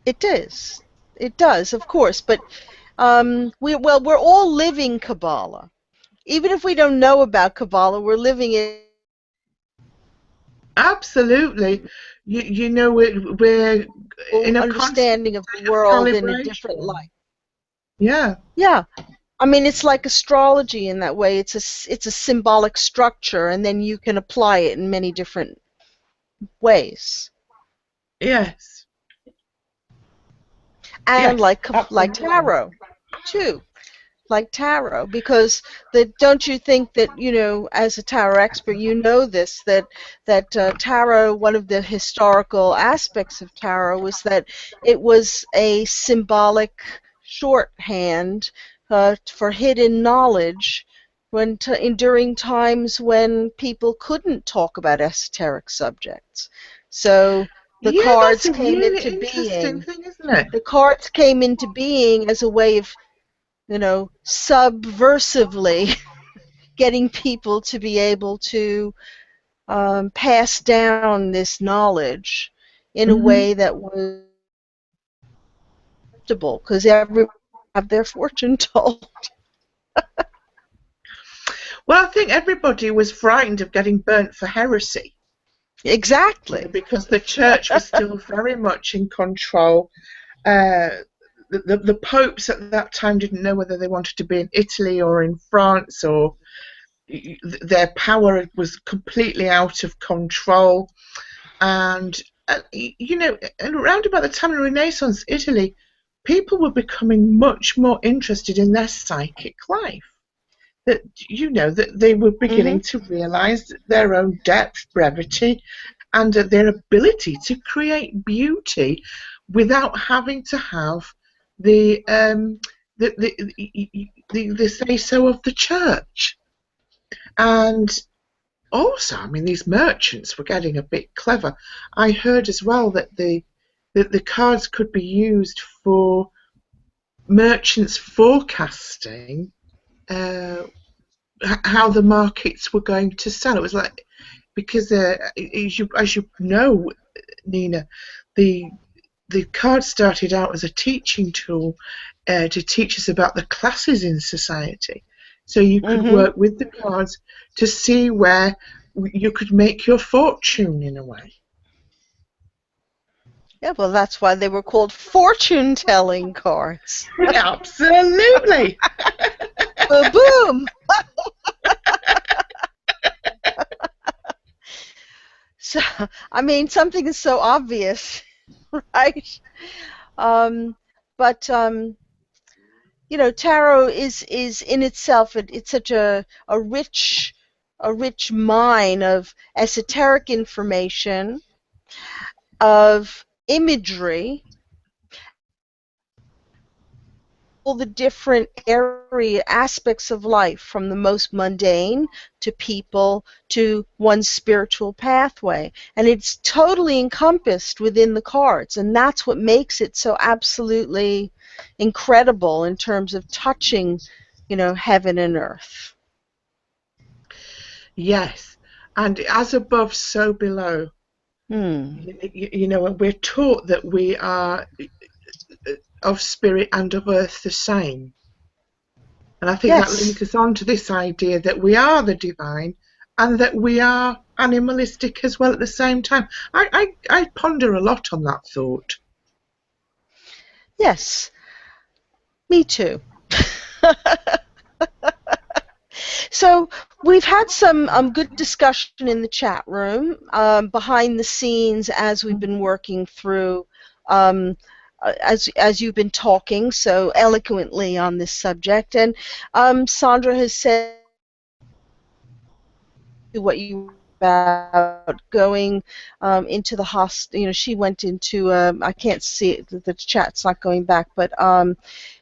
It is. It does, of course. But we're all living Kabbalah. Even if we don't know about Kabbalah, we're living it. Absolutely. We're in a understanding of the world in a different light. Yeah. Yeah. I mean, it's like astrology in that way. It's a symbolic structure, and then you can apply it in many different ways. Yes. and Yes, like absolutely. tarot too, like tarot, because don't you think that, as a tarot expert, this, that tarot, one of the historical aspects of tarot was that it was a symbolic shorthand for hidden knowledge during times when people couldn't talk about esoteric subjects. So the Yeah, that's cards a came really into interesting being. thing, isn't it? The cards came into being as a way of, subversively getting people to be able to pass down this knowledge in a Hmm. way that was acceptable, because everyone have their fortune told. Well, I think everybody was frightened of getting burnt for heresy, Exactly. because the church was still very much in control. Uh, the popes at that time didn't know whether they wanted to be in Italy or in France, or their power was completely out of control. And and around about the time of the Renaissance, Italy, people were becoming much more interested in their psychic life. That they were Hmm. beginning to realize their own depth, brevity, and their ability to create beauty without having to have the the say so of the church. And also, I mean, these merchants were getting a bit clever. I heard as well that the cards could be used for merchants forecasting uh, how the markets were going to sell. It was like, because as you know, Nina, the the card started out as a teaching tool to teach us about the classes in society. So you could Hmm. work with the cards to see where you could make your fortune in a way. Yeah, well, that's why they were called fortune telling cards. Absolutely. Boom! So, I mean, something is so obvious, right? Um, but tarot is in itself, it's such a rich mine of esoteric information, of imagery, all the different area aspects of life, from the most mundane to people to one's spiritual pathway, and it's totally encompassed within the cards, and that's what makes it so absolutely incredible in terms of touching, heaven and earth. Yes. And as above, so below. Hmm. And we're taught that we are of spirit and of earth the same. And I think that Yes. leads us on to this idea that we are the divine and that we are animalistic as well at the same time. I ponder a lot on that thought. Yes. Me too. So we've had some good discussion in the chat room, behind the scenes, as we've been working through, um, as you've been talking so eloquently on this subject, and Sandra has said what you about going into the hospital. She went into, I can't see it, the chat's not going back, but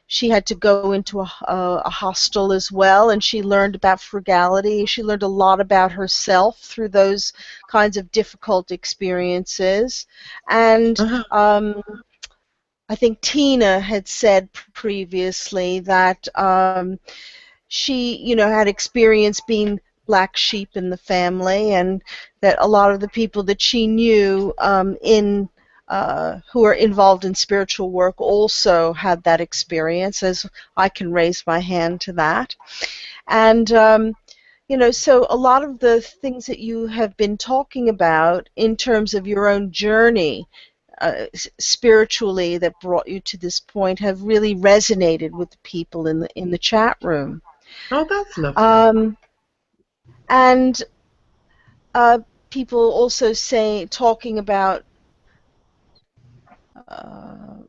she had to go into a hostel as well, and she learned about frugality. She learned a lot about herself through those kinds of difficult experiences. And Uh-huh. I think Tina had said previously that she, had experience being black sheep in the family, and that a lot of the people that she knew, who are involved in spiritual work, also had that experience, as I can raise my hand to that. And so a lot of the things that you have been talking about in terms of your own journey, spiritually, that brought you to this point, have really resonated with the people in the chat room. Oh, that's lovely. Um, and uh, people also talking about uh,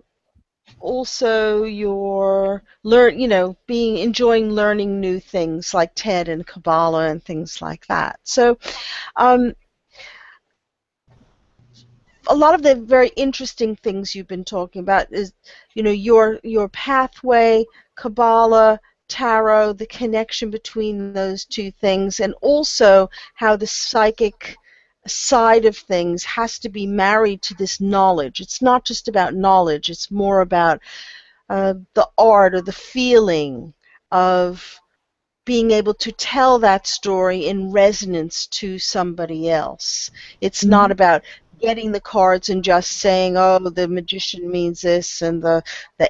also your enjoying learning new things like TED and Kabbalah and things like that. So um, a lot of the very interesting things you've been talking about is, your pathway, Kabbalah, tarot, the connection between those two things, and also how the psychic side of things has to be married to this knowledge. It's not just about knowledge, it's more about the art or the feeling of being able to tell that story in resonance to somebody else. It's not about getting the cards and just saying, oh, the magician means this and the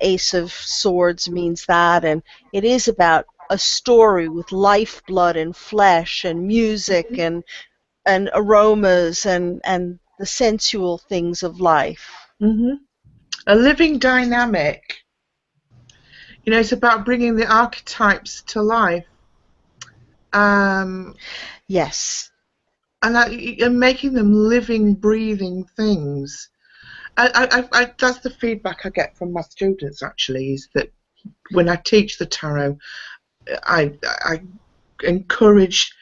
ace of swords means that. And it is about a story with lifeblood and flesh and music and aromas and the sensual things of life. A living dynamic. It's about bringing the archetypes to life. Yes. And making them living, breathing things. That's the feedback I get from my students, actually, is that when I teach the tarot, I encourage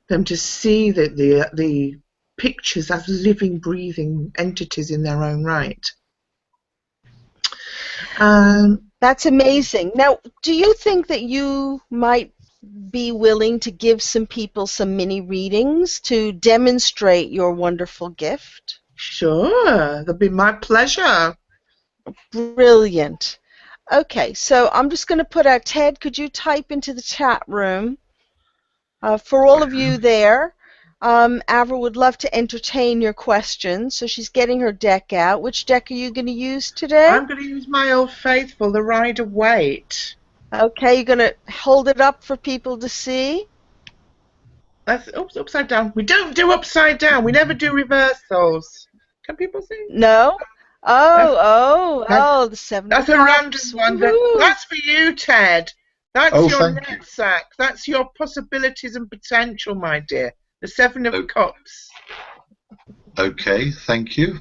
them to see the pictures as living, breathing entities in their own right. That's amazing. Now, do you think that you might be willing to give some people some mini readings to demonstrate your wonderful gift? Sure, that'd be my pleasure. Brilliant. Okay, so I'm just going to put out, Ted, could you type into the chat room? For all of you there, Avril would love to entertain your questions, so she's getting her deck out. Which deck are you going to use today? I'm going to use my Old Faithful, the Rider-Waite. Okay, you're going to hold it up for people to see? That's upside down. We don't do upside down. We never do reversals. Can people see? No? The Seven of Cups. That's a random one. That's for you, Ted. That's your knapsack. That's your possibilities and potential, my dear. The Seven of Cups. Okay, thank you.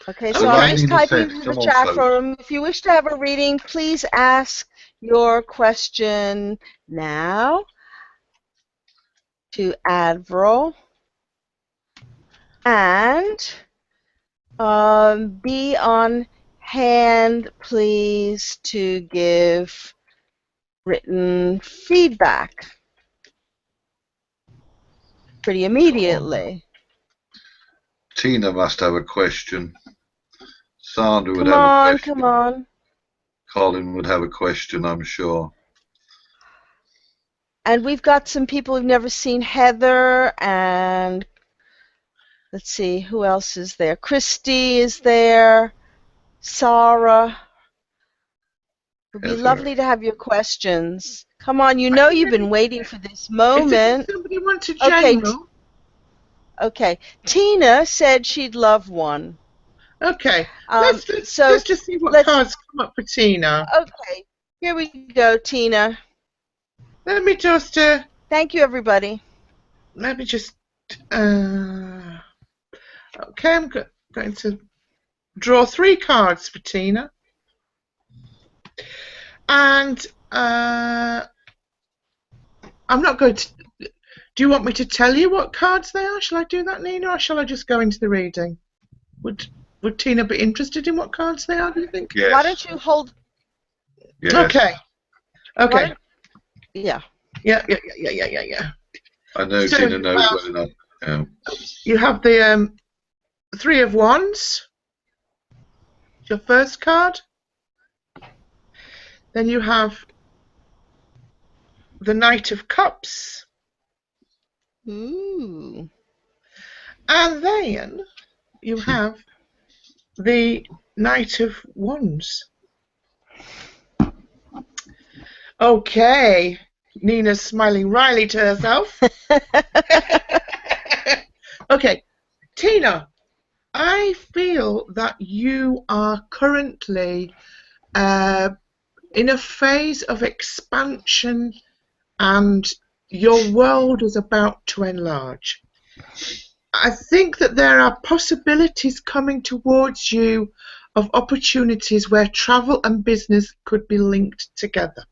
Okay, so I'm just typing into the chat room. If you wish to have a reading, please ask your question now to Avril. And be on hand, please, to give written feedback pretty immediately. Tina must have a question. Sandra would have a question. Come on. Colin would have a question, I'm sure. And we've got some people who've never seen Heather, and let's see, who else is there? Christy is there. Sarah. It would be lovely to have your questions. Come on, you've been waiting for this moment. Somebody wants a general. Okay. Tina said she'd love one. Okay. Let's just see what cards come up for Tina. Okay. Here we go, Tina. Let me just... Thank you, everybody. Let me just... Okay, I'm going to draw 3 cards for Tina. And I'm not going to... Do you want me to tell you what cards they are? Shall I do that, Nina, or shall I just go into the reading? Would Tina be interested in what cards they are, do you think? Yes. Why don't you hold... Yes. Okay. Yeah. Yeah. I know Tina knows well enough. Yeah. You have the 3 of Wands. Your first card. Then you have the Knight of Cups. Ooh. And then you have the Knight of Wands. Okay. Nina's smiling wryly to herself. Okay. Tina, I feel that you are currently in a phase of expansion, and your world is about to enlarge. I think that there are possibilities coming towards you of opportunities where travel and business could be linked together.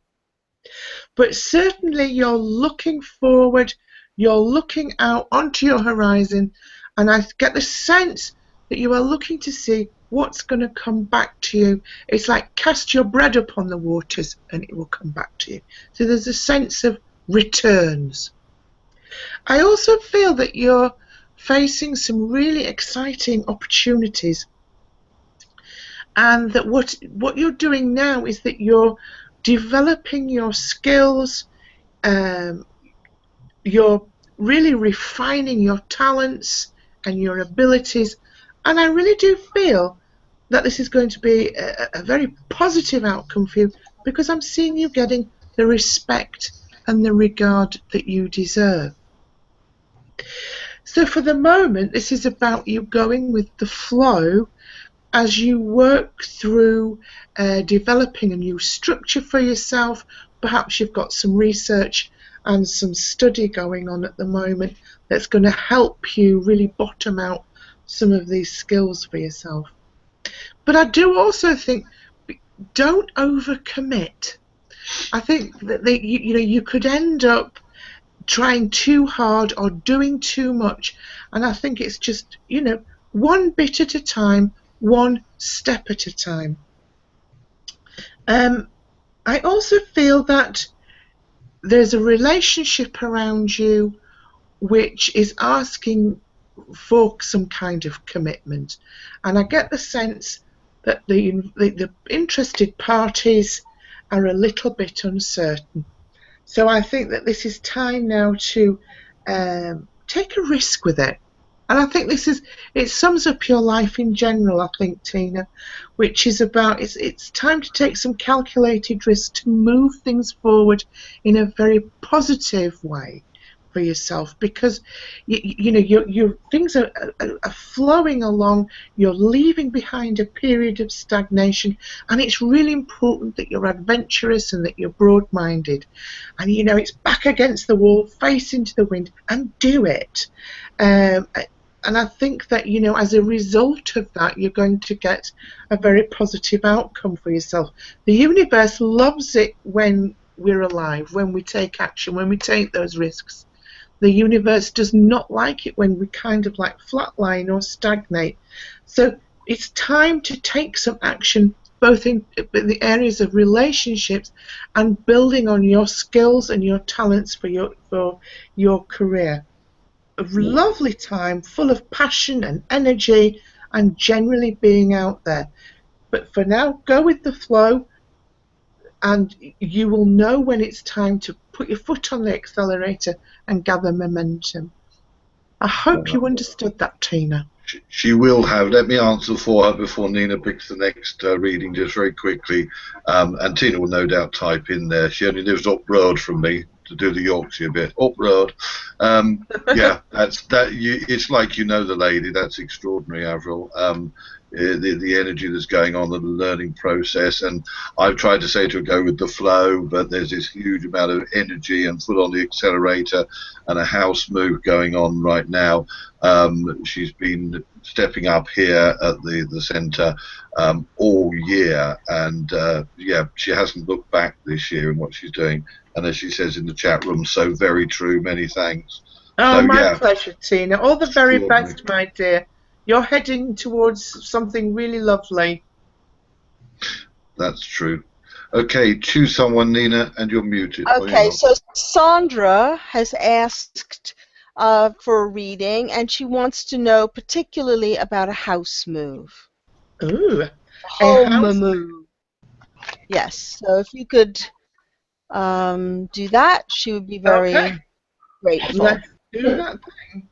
But certainly you're looking forward, you're looking out onto your horizon, and I get the sense that you are looking to see what's going to come back to you. It's like cast your bread upon the waters and it will come back to you. So there's a sense of returns. I also feel that you're facing some really exciting opportunities, and that what you're doing now is that you're developing your skills, you're really refining your talents and your abilities, and I really do feel that this is going to be a very positive outcome for you, because I'm seeing you getting the respect and the regard that you deserve. So for the moment, this is about you going with the flow as you work through developing a new structure for yourself. Perhaps you've got some research and some study going on at the moment that's going to help you really bottom out some of these skills for yourself. But I do also think, don't overcommit. I think that you could end up trying too hard or doing too much, and I think it's just one bit at a time, one step at a time. I also feel that there's a relationship around you which is asking for some kind of commitment, and I get the sense that the interested parties are a little bit uncertain. So I think that this is time now to take a risk with it. And I think it sums up your life in general, I think, Tina, which is about it's time to take some calculated risks to move things forward in a very positive way for yourself, because your things are flowing along. You're leaving behind a period of stagnation, and it's really important that you're adventurous and that you're broad-minded, and it's back against the wall, face into the wind, and do it. And I think that as a result of that, you're going to get a very positive outcome for yourself. The universe loves it when we're alive, when we take action, when we take those risks. The universe does not like it when we kind of like flatline or stagnate. So it's time to take some action, both in the areas of relationships and building on your skills and your talents for your career. A lovely time, full of passion and energy and generally being out there. But for now, go with the flow, and you will know when it's time to put your foot on the accelerator and gather momentum. I hope you understood that, Tina. She will have. Let me answer for her before Nina picks the next reading, just very quickly. And Tina will no doubt type in there. She only lives up road from me to do the Yorkshire bit. Up road. Yeah, it's like the lady. That's extraordinary, Avril. The energy that's going on, the learning process, and I've tried to say to her, go with the flow, but there's this huge amount of energy and foot on the accelerator and a house move going on right now. She's been stepping up here at the centre all year, and yeah, she hasn't looked back this year in what she's doing. And as she says in the chat room, so very true, many thanks. Oh, So, my pleasure, Tina. All the very best, my dear. You're heading towards something really lovely. That's true. Okay, choose someone, Nina, and you're muted. Okay, so Sandra has asked for a reading, and she wants to know particularly about a house move. Ooh, home move. Yes, so if you could do that, she would be very grateful. Let's do that thing.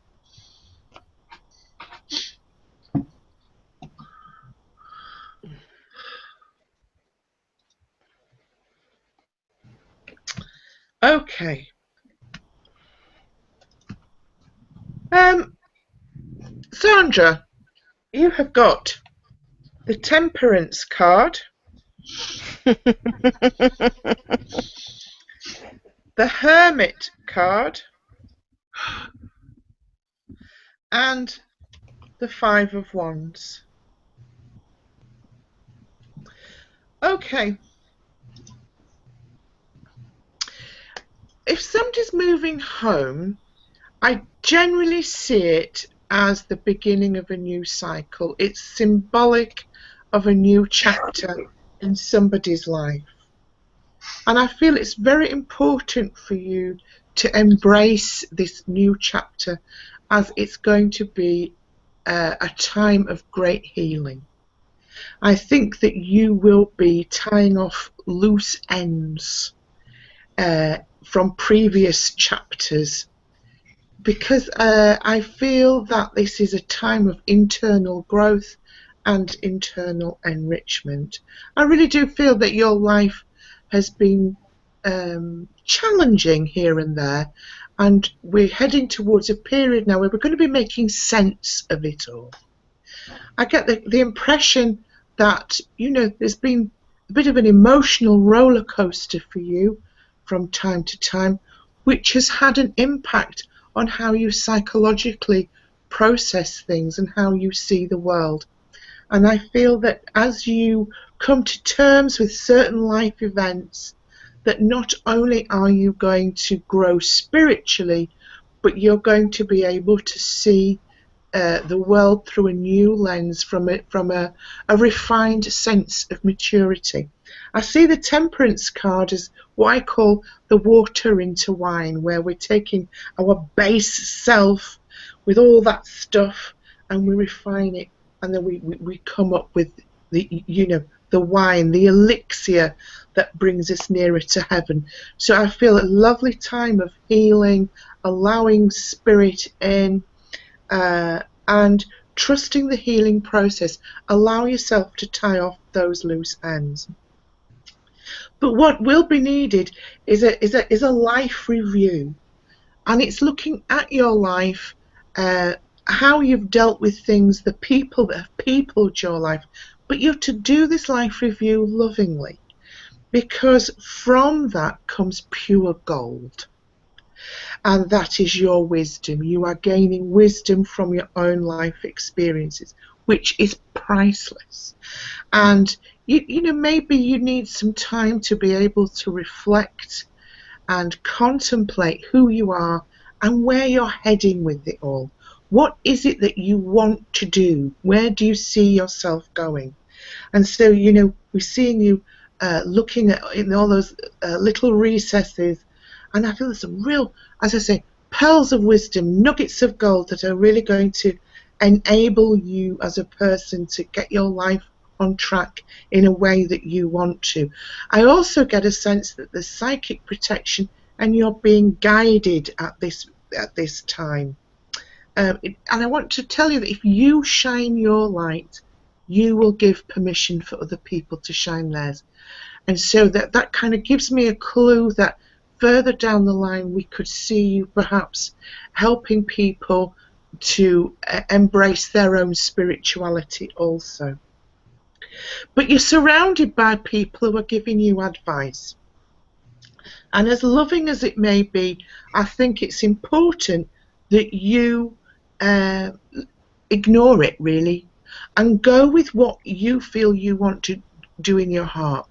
Okay. Sandra, you have got the Temperance card, the Hermit card, and the Five of Wands. Okay. If somebody's moving home, I generally see it as the beginning of a new cycle. It's symbolic of a new chapter in somebody's life. And I feel it's very important for you to embrace this new chapter, as it's going to be a time of great healing. I think that you will be tying off loose ends from previous chapters, because I feel that this is a time of internal growth and internal enrichment. I really do feel that your life has been challenging here and there, and we're heading towards a period now where we're going to be making sense of it all. I get the impression that, there's been a bit of an emotional roller coaster for you from time to time, which has had an impact on how you psychologically process things and how you see the world. And I feel that as you come to terms with certain life events, that not only are you going to grow spiritually, but you're going to be able to see the world through a new lens, from a refined sense of maturity. I see the Temperance card as what I call the water into wine, where we're taking our base self with all that stuff and we refine it, and then we come up with the wine, the elixir that brings us nearer to heaven. So I feel a lovely time of healing, allowing spirit in, and trusting the healing process. Allow yourself to tie off those loose ends. But what will be needed is a life review, and it's looking at your life, how you've dealt with things, the people that have peopled your life. But you have to do this life review lovingly, because from that comes pure gold. And that is your wisdom. You are gaining wisdom from your own life experiences, which is priceless. And maybe you need some time to be able to reflect and contemplate who you are and where you're heading with it all. What is it that you want to do? Where do you see yourself going? And so, we're seeing you looking at in all those little recesses, and I feel there's some real, as I say, pearls of wisdom, nuggets of gold that are really going to enable you as a person to get your life on track in a way that you want to. I also get a sense that there's psychic protection and you're being guided at this time. And I want to tell you that if you shine your light, you will give permission for other people to shine theirs. And so that kind of gives me a clue that further down the line we could see you perhaps helping people to embrace their own spirituality also. But you're surrounded by people who are giving you advice. And as loving as it may be, I think it's important that you ignore it, really, and go with what you feel you want to do in your heart.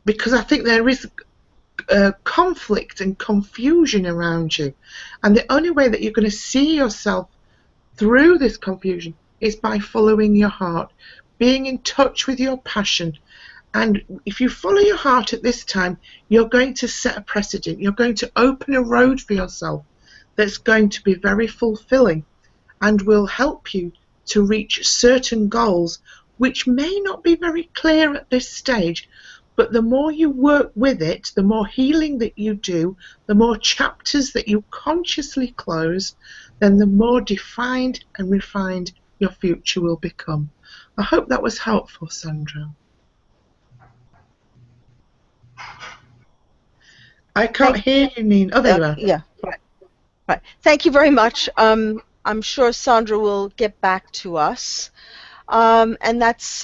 Because I think there is conflict and confusion around you, and the only way that you're going to see yourself through this confusion is by following your heart, being in touch with your passion. And if you follow your heart at this time, you're going to set a precedent. You're going to open a road for yourself that's going to be very fulfilling and will help you to reach certain goals which may not be very clear at this stage. But the more you work with it, the more healing that you do, the more chapters that you consciously close, then the more defined and refined your future will become. I hope that was helpful, Sandra. I can't hear you, Nina. Oh, there you are. Yeah, right. Thank you very much. I'm sure Sandra will get back to us. And that's,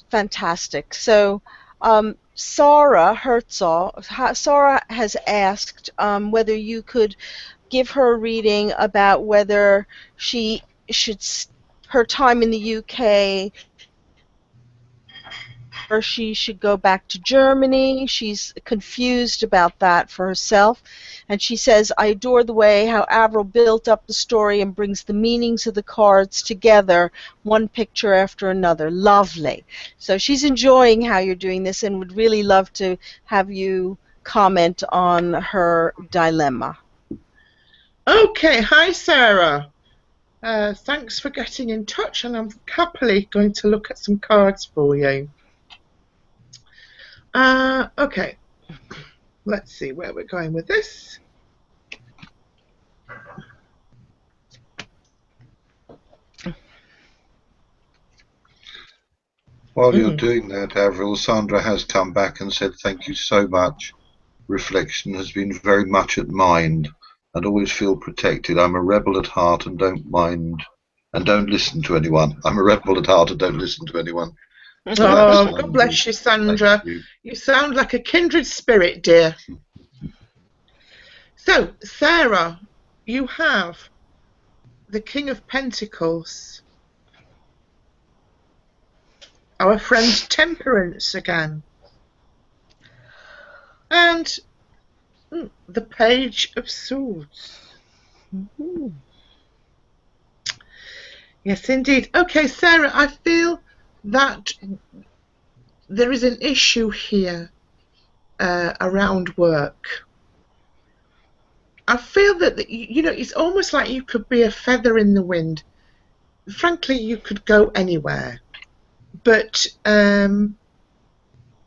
fantastic. So Sarah Herzog, Sarah has asked whether you could give her a reading about whether she should, her time in the UK, or she should go back to Germany. She's confused about that for herself. And she says, I adore the way how Avril built up the story and brings the meanings of the cards together, one picture after another. Lovely. So she's enjoying how you're doing this and would really love to have you comment on her dilemma. Okay, hi Sarah. Thanks for getting in touch, and I'm happily going to look at some cards for you. Okay, let's see where we're going with this. While you're doing that, Avril, Sandra has come back and said thank you so much. Reflection has been very much at mind and always feel protected. I'm a rebel at heart and don't mind and don't listen to anyone. I'm a rebel at heart and don't listen to anyone. So oh, God bless you, Sandra. You sound like a kindred spirit, dear. So, Sarah, you have the King of Pentacles, our friend Temperance again, and the Page of Swords. Yes, indeed. Okay, Sarah, I feel that there is an issue here around work. I feel that, you know, it's almost like you could be a feather in the wind. Frankly, you could go anywhere. But I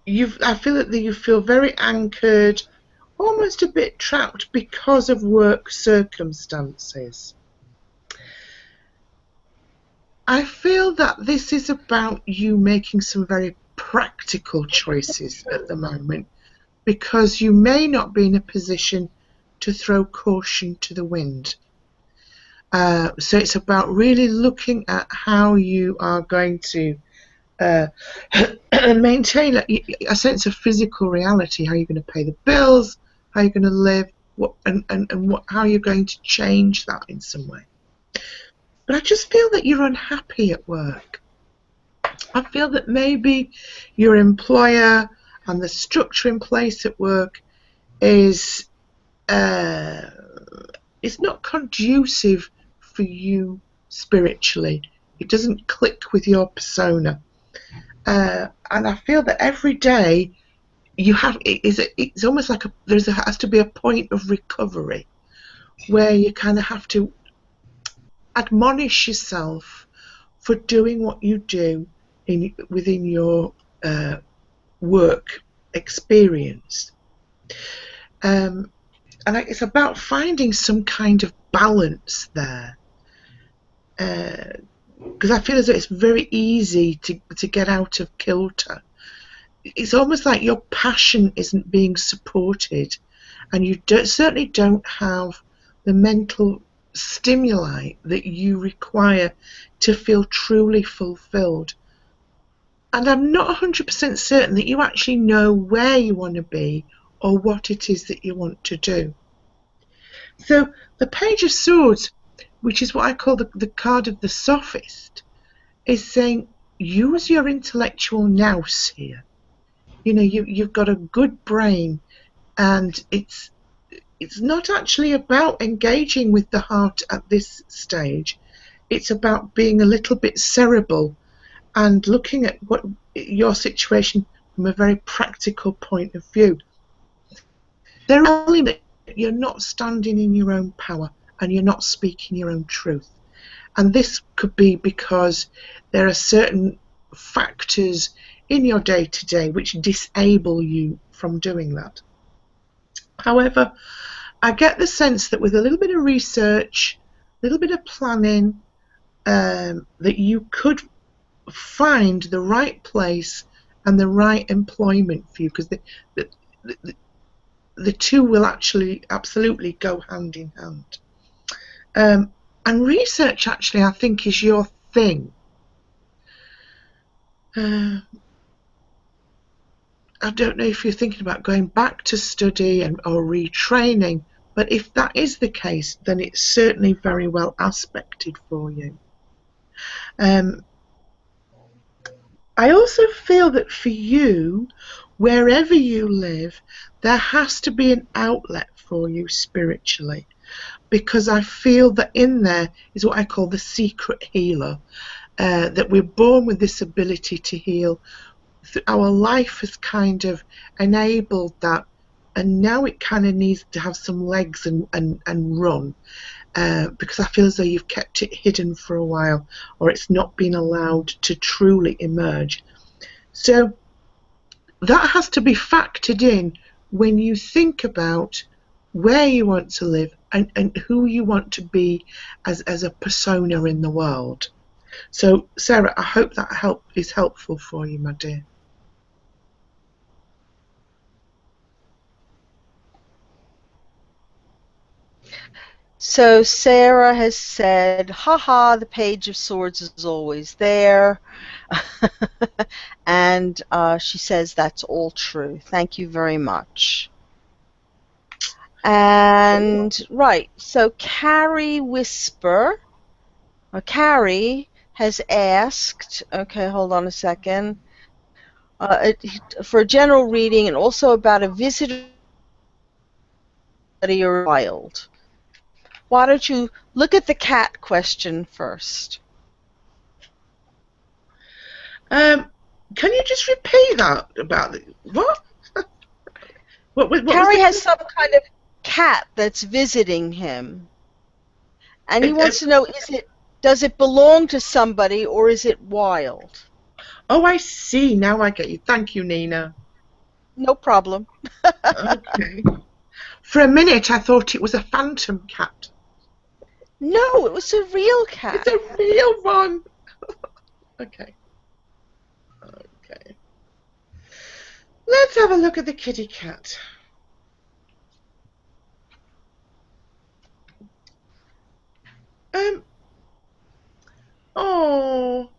feel that you feel very anchored, almost a bit trapped because of work circumstances. I feel that this is about you making some very practical choices at the moment, because you may not be in a position to throw caution to the wind. So it's about really looking at how you are going to maintain a sense of physical reality, how you're going to pay the bills, how you're going to live, how you're going to change that in some way. But I just feel that you're unhappy at work. I feel that maybe your employer and the structure in place at work is it's not conducive for you spiritually. It doesn't click with your persona. And I feel that every day you have it's almost like has to be a point of recovery where you kind of have to admonish yourself for doing what you do within your work experience. And it's about finding some kind of balance there. Because I feel as though it's very easy to get out of kilter. It's almost like your passion isn't being supported, and you certainly don't have the mental stimuli that you require to feel truly fulfilled. And I'm not 100% certain that you actually know where you want to be or what it is that you want to do. So the Page of Swords, which is what I call the card of the sophist, is saying use your intellectual nous here. You know, you've got a good brain, and it's not actually about engaging with the heart at this stage. It's about being a little bit cerebral and looking at what your situation from a very practical point of view. They're only that you're not standing in your own power and you're not speaking your own truth. And this could be because there are certain factors in your day-to-day which disable you from doing that. However, I get the sense that with a little bit of research, a little bit of planning, that you could find the right place and the right employment for you, because the two will actually absolutely go hand in hand. And research, actually, I think is your thing. I don't know if you're thinking about going back to study or retraining, But if that is the case, then it's certainly very well aspected for you. I also feel that for you, wherever you live, there has to be an outlet for you spiritually, because I feel that in there is what I call the secret healer, that we're born with this ability to heal. Our life has kind of enabled that, and now it kind of needs to have some legs and run, because I feel as though you've kept it hidden for a while, or it's not been allowed to truly emerge. So that has to be factored in when you think about where you want to live and who you want to be as a persona in the world. So, Sarah, I hope that is helpful for you, my dear. So Sarah has said, haha, the Page of Swords is always there. And she says that's all true. Thank you very much. And right, so Carrie has asked, okay, hold on a second, for a general reading and also about a visitor or wild. Why don't you look at the cat question first? Can you just repeat that about the what? what Carrie has some kind of cat that's visiting him, and he wants to know: does it belong to somebody or is it wild? Oh, I see. Now I get you. Thank you, Nina. No problem. Okay. For a minute, I thought it was a phantom cat. No, it was a real cat. It's a real one. Okay. Okay. Let's have a look at the kitty cat. Oh,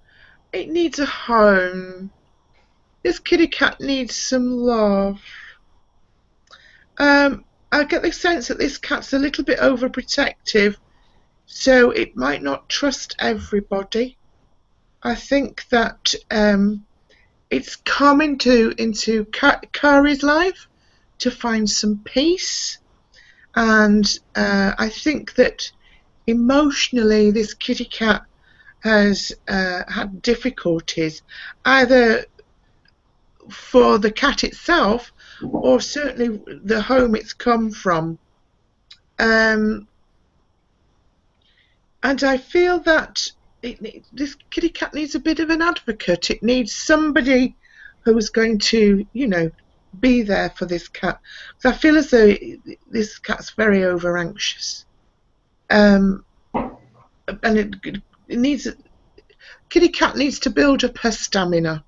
it needs a home. This kitty cat needs some love. I get the sense that this cat's a little bit overprotective, so it might not trust everybody. I think that it's come into Kari's life to find some peace, and I think that emotionally this kitty cat has had difficulties, either for the cat itself or certainly the home it's come from. And I feel that this kitty cat needs a bit of an advocate. It needs somebody who's going to, be there for this cat. So I feel as though this cat's very over anxious. And it needs, kitty cat needs to build up her stamina.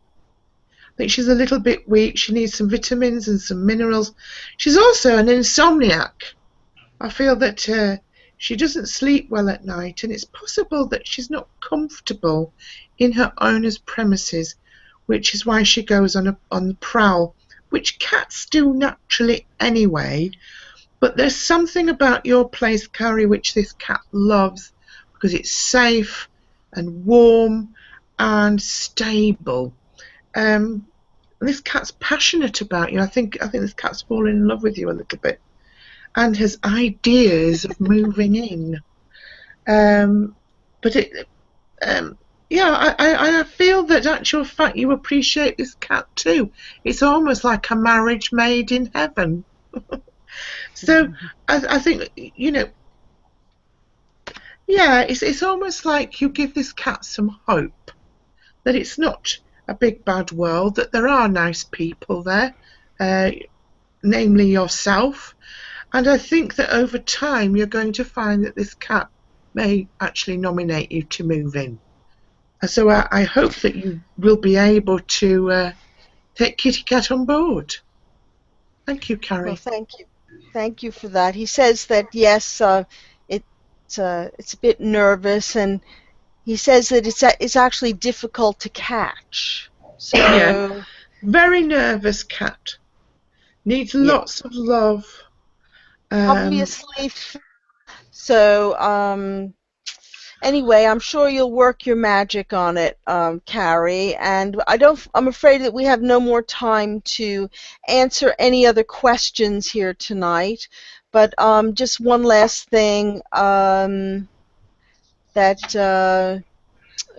I think she's a little bit weak. She needs some vitamins and some minerals. She's also an insomniac. I feel that she doesn't sleep well at night, and it's possible that she's not comfortable in her owner's premises, which is why she goes on the prowl, which cats do naturally anyway. But there's something about your place, Carrie, which this cat loves, because it's safe and warm and stable. This cat's passionate about you. I think this cat's fallen in love with you a little bit, and has ideas of moving in. But I feel that actual fact you appreciate this cat too. It's almost like a marriage made in heaven. So I think it's almost like you give this cat some hope that it's not a big bad world, that there are nice people there, namely yourself. And I think that over time you're going to find that this cat may actually nominate you to move in. And so I hope that you will be able to take Kitty Cat on board. Thank you, Carrie. Well, thank you. Thank you for that. He says that, yes, it's a bit nervous, and he says that it's actually difficult to catch. So very nervous cat. Needs lots of love. Obviously, so anyway, I'm sure you'll work your magic on it, Carrie. And I'm afraid that we have no more time to answer any other questions here tonight. But just one last thing that,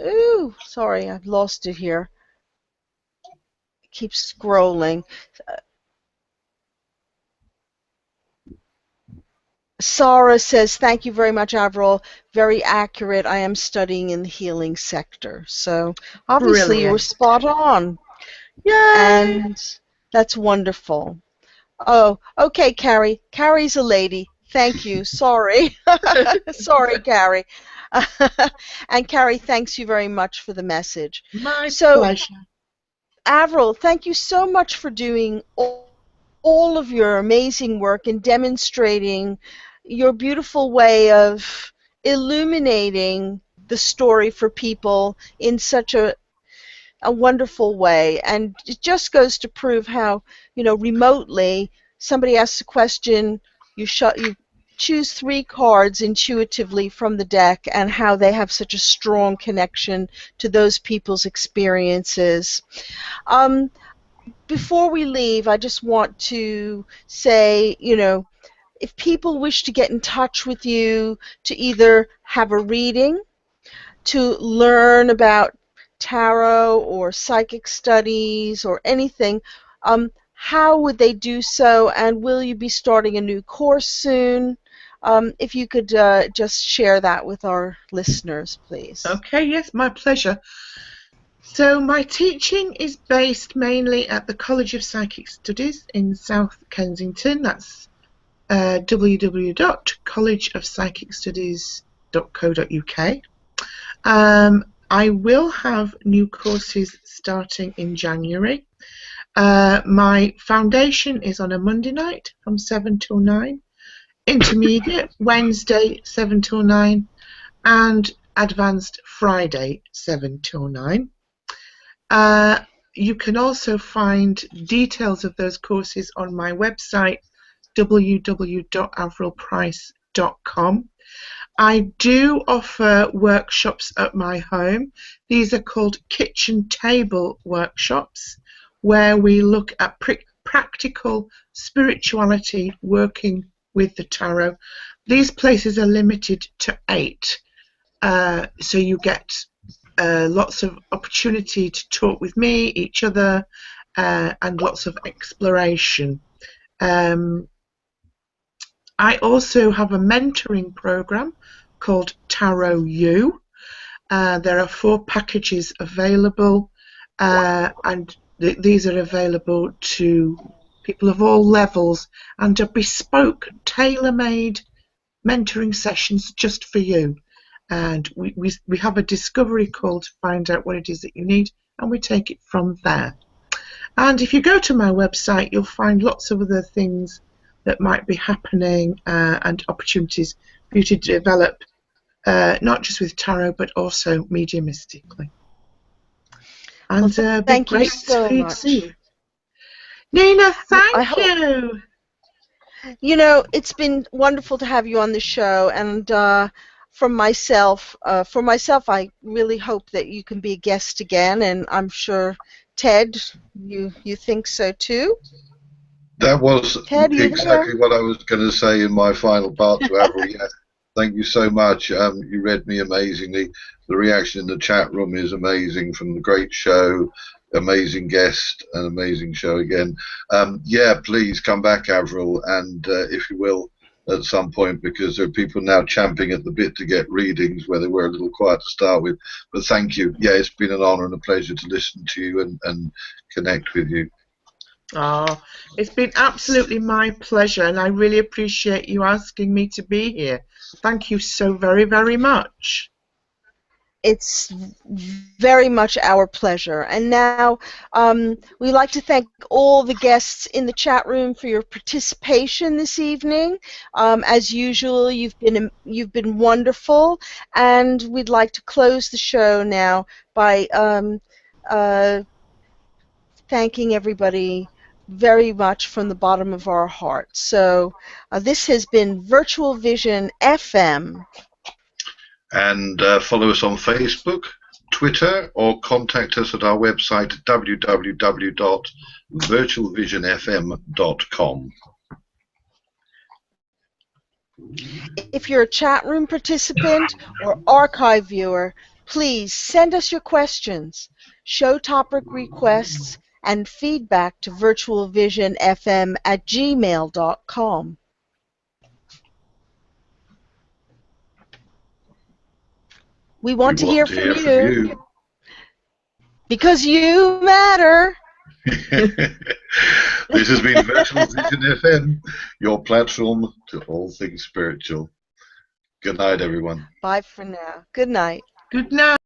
ooh, sorry, I've lost it here. Keep scrolling. Sarah says, thank you very much, Avril. Very accurate. I am studying in the healing sector. So obviously you were Brilliant. spot on. Yay! And that's wonderful. Oh, okay, Carrie. Carrie's a lady. Thank you. Sorry. Sorry, Carrie. And Carrie, thanks you very much for the message. My So, pleasure. Avril, thank you so much for doing all of your amazing work and demonstrating your beautiful way of illuminating the story for people in such a wonderful way. And it just goes to prove how, remotely somebody asks a question, you choose 3 cards intuitively from the deck, and how they have such a strong connection to those people's experiences. Before we leave, I just want to say, if people wish to get in touch with you to either have a reading, to learn about tarot or psychic studies or anything, how would they do so? And will you be starting a new course soon? If you could just share that with our listeners, please. Okay, yes, my pleasure. So my teaching is based mainly at the College of Psychic Studies in South Kensington. That's www.collegeofpsychicstudies.co.uk. I will have new courses starting in January. My foundation is on a Monday night from 7 till 9, intermediate Wednesday 7 till 9, and advanced Friday 7 till 9. You can also find details of those courses on my website, www.avrilprice.com. I do offer workshops at my home. These are called kitchen table workshops, where we look at practical spirituality working with the tarot. These places are limited to 8, so you get lots of opportunity to talk with me, each other, and lots of exploration. I also have a mentoring program called Tarot U. There are 4 packages available, and these are available to people of all levels, and are bespoke, tailor-made mentoring sessions just for you. And we have a discovery call to find out what it is that you need, and we take it from there. And if you go to my website, you'll find lots of other things that might be happening, and opportunities for you to develop, not just with tarot, but also mediumistically. And Thank you so much. see you. Nina, thank you. It's been wonderful to have you on the show, and for myself, I really hope that you can be a guest again, and I'm sure, Ted, you think so too. That was Ted, exactly what I was going to say in my final part to Avril. Yes, thank you so much. You read me amazingly. The reaction in the chat room is amazing from the great show, amazing guest, an amazing show again. Yeah, please come back, Avril, and if you will, at some point, because there are people now champing at the bit to get readings where they were a little quiet to start with. But thank you. Yeah, it's been an honor and a pleasure to listen to you and connect with you. Oh, it's been absolutely my pleasure, and I really appreciate you asking me to be here. Thank you so very, very much. It's very much our pleasure. And now we'd like to thank all the guests in the chat room for your participation this evening. As usual, you've been wonderful, and we'd like to close the show now by thanking everybody very much from the bottom of our hearts. So this has been Virtual Vision FM. And follow us on Facebook, Twitter, or contact us at our website www.virtualvisionfm.com. If you're a chat room participant or archive viewer, please send us your questions, show topic requests, and feedback to virtualvisionfm@gmail.com. We want to hear from you. Because you matter. This has been Virtual Vision FM, your platform to all things spiritual. Good night, everyone. Bye for now. Good night. Good night.